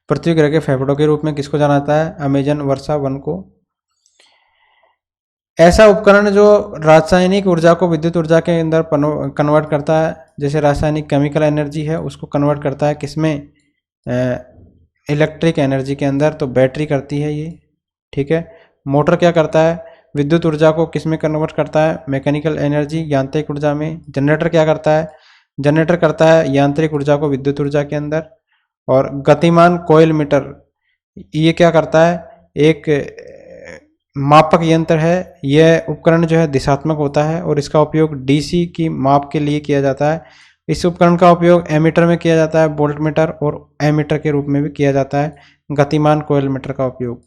पृथ्वी ग्रह के फेफड़ों के रूप में किसको जाना जाता है? अमेजन वर्षा वन को। ऐसा उपकरण जो रासायनिक ऊर्जा को विद्युत ऊर्जा के अंदर कन्वर्ट करता है, जैसे रासायनिक केमिकल एनर्जी है उसको कन्वर्ट करता है किसमें? इलेक्ट्रिक एनर्जी के अंदर, तो बैटरी करती है ये। ठीक है, मोटर क्या करता है? विद्युत ऊर्जा को किस में कन्वर्ट करता है? मैकेनिकल एनर्जी, यांत्रिक ऊर्जा में। जनरेटर क्या करता है? जनरेटर करता है यांत्रिक ऊर्जा को विद्युत ऊर्जा के अंदर। और गतिमान कोयल मीटर ये क्या करता है? एक मापक यंत्र है। यह उपकरण जो है दिशात्मक होता है और इसका उपयोग डीसी की माप के लिए किया जाता है। इस उपकरण का उपयोग एमीटर में किया जाता है, वोल्ट मीटर और एमीटर के रूप में भी किया जाता है, गतिमान कोयल मीटर का उपयोग।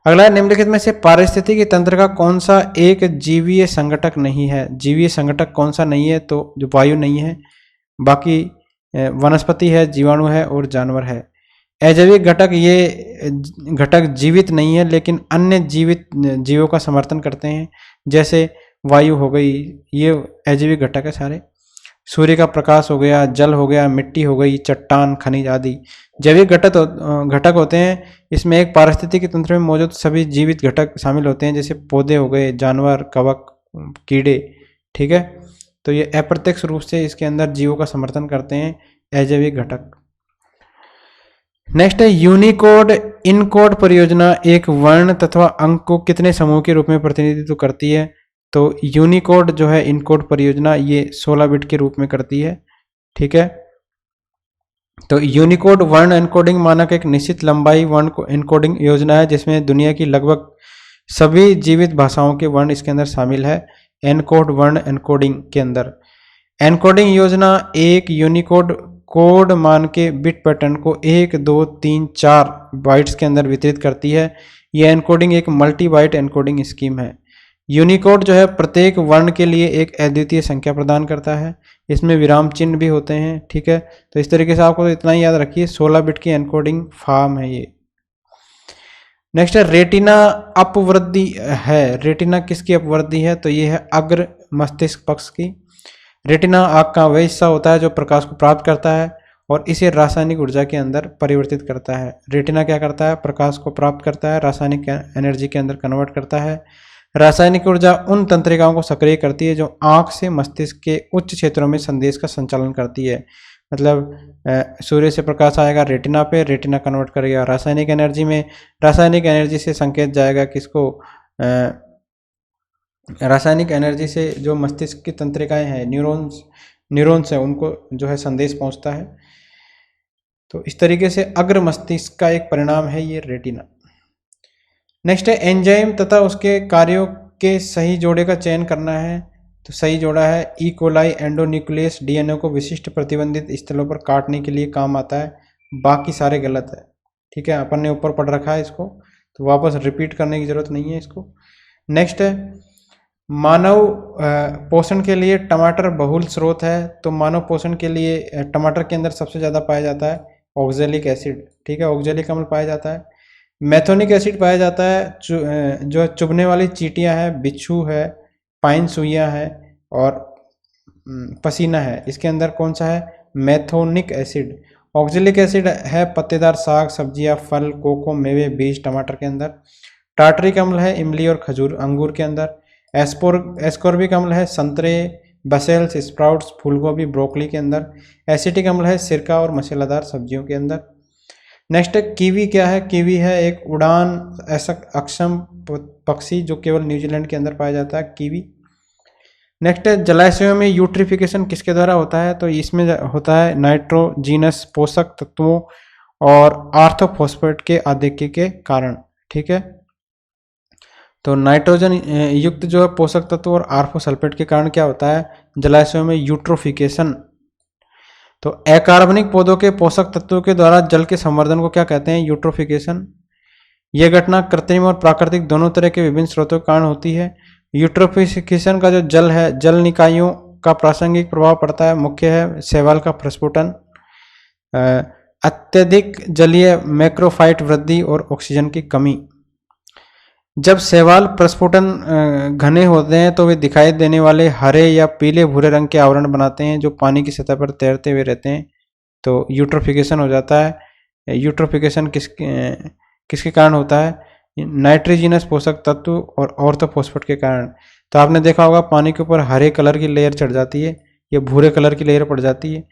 अगला, निम्नलिखित में से पारिस्थितिकी तंत्र का कौन सा एक जीवीय संगठक नहीं है? जीवीय संगठक कौन सा नहीं है? तो जो वायु नहीं है, बाकी वनस्पति है, जीवाणु है और जानवर है। अजैविक घटक, ये घटक जीवित नहीं है लेकिन अन्य जीवित जीवों का समर्थन करते हैं, जैसे वायु हो गई, ये अजैविक घटक है सारे। सूर्य का प्रकाश हो गया, जल हो गया, मिट्टी हो गई, चट्टान, खनिज आदि जैविक घटक होते हैं। इसमें एक पारिस्थितिकी तंत्र में मौजूद सभी जीवित घटक शामिल होते हैं, जैसे पौधे हो गए, जानवर, कवक, कीड़े। ठीक है, तो ये अप्रत्यक्ष रूप से इसके अंदर जीवों का समर्थन करते हैं अजैविक घटक। नेक्स्ट है यूनिकोड इनकोड परियोजना एक वर्ण तथा अंक को कितने समूह के रूप में प्रतिनिधित्व करती है? तो यूनिकोड जो है इनकोड परियोजना ये 16 बिट के रूप में करती है। ठीक है, तो यूनिकोड वर्ण एनकोडिंग मानक एक निश्चित लंबाई वर्ण एनकोडिंग योजना है जिसमें दुनिया की लगभग सभी जीवित भाषाओं के वर्ण इसके अंदर शामिल है एनकोड वर्ण एनकोडिंग के अंदर। एनकोडिंग योजना एक यूनिकोड कोड मान के बिट पैटर्न को 1, 2, 3, 4 बाइट्स के अंदर वितरित करती है। यह एनकोडिंग एक मल्टी बाइट एनकोडिंग स्कीम है। यूनिकोड जो है प्रत्येक वर्ण के लिए एक अद्वितीय संख्या प्रदान करता है, इसमें विराम चिन्ह भी होते हैं। ठीक है, तो इस तरीके से आपको इतना ही याद रखिए, 16 बिट की एनकोडिंग फॉर्म है ये। नेक्स्ट है रेटिना अपवृद्धि है। रेटिना किसकी अपवृद्धि है? तो ये है अग्र मस्तिष्क पक्ष की। रेटिना आँख का वह हिस्सा होता है जो प्रकाश को प्राप्त करता है और इसे रासायनिक ऊर्जा के अंदर परिवर्तित करता है। रेटिना क्या करता है? प्रकाश को प्राप्त करता है, रासायनिक एनर्जी के अंदर कन्वर्ट करता है। रासायनिक ऊर्जा उन तंत्रिकाओं को सक्रिय करती है जो आँख से मस्तिष्क के उच्च क्षेत्रों में संदेश का संचालन करती है। मतलब सूर्य से प्रकाश आएगा रेटिना पे, रेटिना कन्वर्ट करेगा रासायनिक एनर्जी में, रासायनिक एनर्जी से संकेत जाएगा किसको? रासायनिक एनर्जी से जो मस्तिष्क की तंत्रिकाएं हैं, न्यूरॉन्स है, उनको जो है संदेश पहुंचता है। तो इस तरीके से अग्र मस्तिष्क का एक परिणाम है ये रेटिना। नेक्स्ट है एंजाइम तथा उसके कार्यों के सही जोड़े का चयन करना है। तो सही जोड़ा है ई कोलाई एंडोन्यूक्लियस डीएनए को विशिष्ट प्रतिबंधित स्थलों पर काटने के लिए काम आता है, बाकी सारे गलत है। ठीक है, अपन ने ऊपर पढ़ रखा है इसको, तो वापस रिपीट करने की जरूरत नहीं है इसको। नेक्स्ट है मानव पोषण के लिए टमाटर बहुल स्रोत है। तो मानव पोषण के लिए टमाटर के अंदर सबसे ज़्यादा पाया जाता है ऑक्जेलिक एसिड। ठीक है, ऑक्जेलिक अम्ल पाया जाता है, मैथोनिक एसिड पाया जाता है, जो चुभने वाली चींटियां हैं, बिच्छू है, पाइन सुइयां है और पसीना है, इसके अंदर कौन सा है? मैथोनिक एसिड। ऑक्जेलिक एसिड है पत्तेदार साग, सब्जियां, फल, कोको, मेवे, बीज टमाटर के अंदर। टार्टरिक अम्ल है इमली और खजूर अंगूर के अंदर। एस्कोर्बिक अम्ल है संतरे, बसेल्स, स्प्राउट्स, फूलगोभी, ब्रोकली के अंदर। एसिटिक अम्ल है सिरका और मसालेदार सब्जियों के अंदर। नेक्स्ट है कीवी। क्या है? कीवी है एक उड़ान ऐसा अक्षम पक्षी जो केवल न्यूजीलैंड के अंदर पाया जाता है, कीवी। नेक्स्ट है जलाशयों में यूट्रिफिकेशन किसके द्वारा होता है? तो इसमें होता है नाइट्रोजीनस पोषक तत्वों और आर्थोफॉस्फेट के आधिक्य के कारण। ठीक है, तो नाइट्रोजन युक्त जो है पोषक तत्व और आर्फोसल्फेट के कारण क्या होता है, जलाशयों में यूट्रोफिकेशन। तो अकार्बनिक पौधों के पोषक तत्वों के द्वारा जल के संवर्धन को क्या कहते हैं, यूट्रोफिकेशन। यह घटना कृत्रिम और प्राकृतिक दोनों तरह के विभिन्न स्रोतों के कारण होती है। यूट्रोफिकेशन का जो जल है, जल निकायों का प्रासंगिक प्रभाव पड़ता है। मुख्य है शैवाल का प्रस्फुटन, अत्यधिक जलीय मैक्रोफाइट वृद्धि और ऑक्सीजन की कमी। जब शैवाल प्रस्फुटन घने होते हैं तो वे दिखाई देने वाले हरे या पीले भूरे रंग के आवरण बनाते हैं जो पानी की सतह पर तैरते हुए रहते हैं। तो यूट्रोफिकेशन हो जाता है। यूट्रोफिकेशन किसके कारण होता है, नाइट्रोजिनस पोषक तत्व और ऑर्थोफॉस्फेट के कारण। तो आपने देखा होगा पानी के ऊपर हरे कलर की लेयर चढ़ जाती है या भूरे कलर की लेयर पड़ जाती है।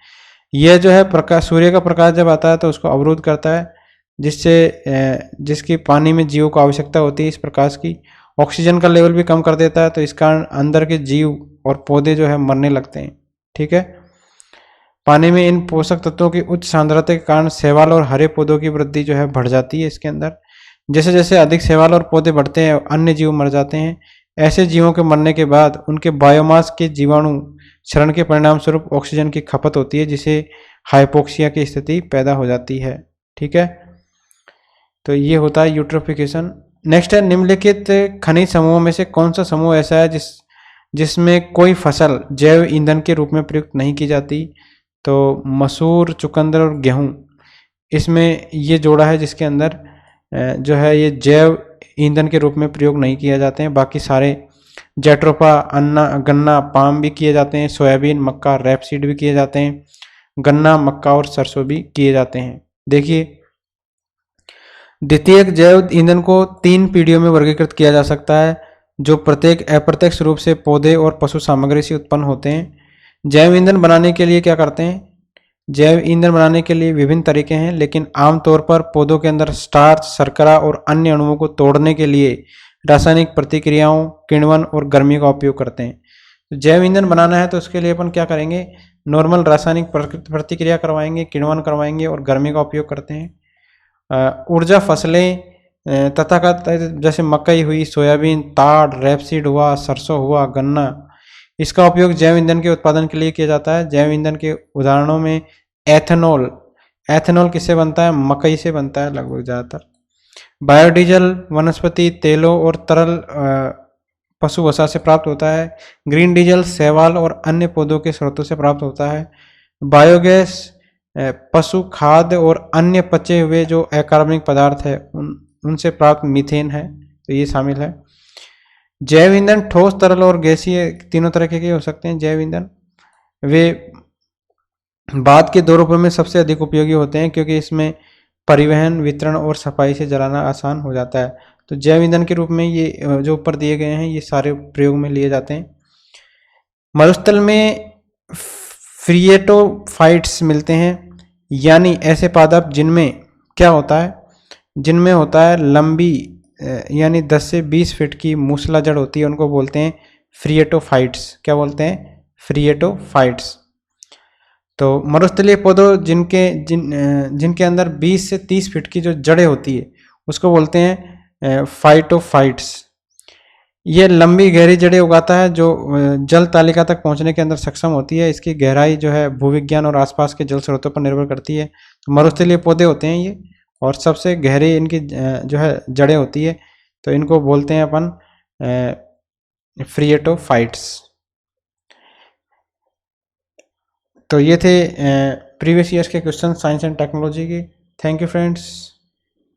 यह जो है प्रकाश, सूर्य का प्रकाश जब आता है तो उसको अवरुद्ध करता है, जिसकी पानी में जीवों को आवश्यकता होती है इस प्रकाश की। ऑक्सीजन का लेवल भी कम कर देता है, तो इस कारण अंदर के जीव और पौधे जो है मरने लगते हैं। ठीक है, पानी में इन पोषक तत्वों की उच्च सांद्रता के कारण शैवाल और हरे पौधों की वृद्धि जो है बढ़ जाती है इसके अंदर। जैसे जैसे अधिक शैवाल और पौधे बढ़ते हैं अन्य जीव मर जाते हैं। ऐसे जीवों के मरने के बाद उनके बायोमास के जीवाणु क्षरण के परिणाम स्वरूप ऑक्सीजन की खपत होती है, जिसे हाइपोक्सिया की स्थिति पैदा हो जाती है। ठीक है, तो ये होता है यूट्रोफिकेशन। नेक्स्ट है, निम्नलिखित खनिज समूहों में से कौन सा समूह ऐसा है जिसमें कोई फसल जैव ईंधन के रूप में प्रयुक्त नहीं की जाती। तो मसूर, चुकंदर और गेहूं, इसमें ये जोड़ा है जिसके अंदर जो है ये जैव ईंधन के रूप में प्रयोग नहीं किया जाते हैं। बाकी सारे जेट्रोफा, अन्ना, गन्ना, पाम भी किए जाते हैं। सोयाबीन, मक्का, रैपसीड भी किए जाते हैं। गन्ना, मक्का और सरसों भी किए जाते हैं। देखिए, द्वितीयक जैव ईंधन को 3 पीढ़ियों में वर्गीकृत किया जा सकता है, जो प्रत्येक अप्रत्यक्ष रूप से पौधे और पशु सामग्री से उत्पन्न होते हैं। जैव ईंधन बनाने के लिए क्या करते हैं, जैव ईंधन बनाने के लिए विभिन्न तरीके हैं, लेकिन आमतौर पर पौधों के अंदर स्टार्च, शर्करा और अन्य अणुओं को तोड़ने के लिए रासायनिक प्रतिक्रियाओं, किण्वन और गर्मी का उपयोग करते हैं। तो जैव ईंधन बनाना है तो उसके लिए अपन क्या करेंगे, नॉर्मल रासायनिक प्रतिक्रिया करवाएंगे, किण्वन करवाएंगे और गर्मी का उपयोग करते हैं। ऊर्जा फसलें तथाकथित जैसे मकई हुई, सोयाबीन, ताड़, रैपसीड हुआ, सरसों हुआ, गन्ना, इसका उपयोग जैव ईंधन के उत्पादन के लिए किया जाता है। जैव ईंधन के उदाहरणों में एथेनॉल, एथेनॉल किससे बनता है, मकई से बनता है लगभग ज़्यादातर। बायोडीजल वनस्पति तेलों और तरल पशु वसा से प्राप्त होता है। ग्रीन डीजल शैवाल और अन्य पौधों के स्रोतों से प्राप्त होता है। बायोगैस पशु खाद्य और अन्य पचे हुए जो अकार्बनिक पदार्थ है उनसे प्राप्त मीथेन है, तो ये शामिल है। जैव ईंधन ठोस, तरल और गैसीय तीनों तरह के हो सकते हैं। जैव ईंधन वे बाद के 2 रूपों में सबसे अधिक उपयोगी होते हैं, क्योंकि इसमें परिवहन, वितरण और सफाई से जलाना आसान हो जाता है। तो जैव ईंधन के रूप में ये जो ऊपर दिए गए हैं ये सारे प्रयोग में लिए जाते हैं। मरुस्थल में फ्रिएटोफाइट्स मिलते हैं, यानी ऐसे पादप जिनमें क्या होता है, जिनमें होता है लंबी यानी 10 से 20 फीट की मूसला जड़ होती है, उनको बोलते हैं फ्रिएटोफाइट्स। क्या बोलते हैं, फ्रिएटोफाइट्स। तो मरुस्थलीय पौधों जिनके अंदर 20 से 30 फीट की जो जड़ें होती है उसको बोलते हैं फाइटोफाइट्स। ये लंबी गहरी जड़ें उगाता है जो जल तालिका तक पहुंचने के अंदर सक्षम होती है। इसकी गहराई जो है भूविज्ञान और आसपास के जल स्रोतों पर निर्भर करती है। तो मरुस्थलीय पौधे होते हैं ये, और सबसे गहरी इनकी जो है जड़ें होती है, तो इनको बोलते हैं अपन फ्रिएटोफाइट्स। तो ये थे प्रीवियस ईयर्स के क्वेश्चन साइंस एंड टेक्नोलॉजी के। Thank you friends.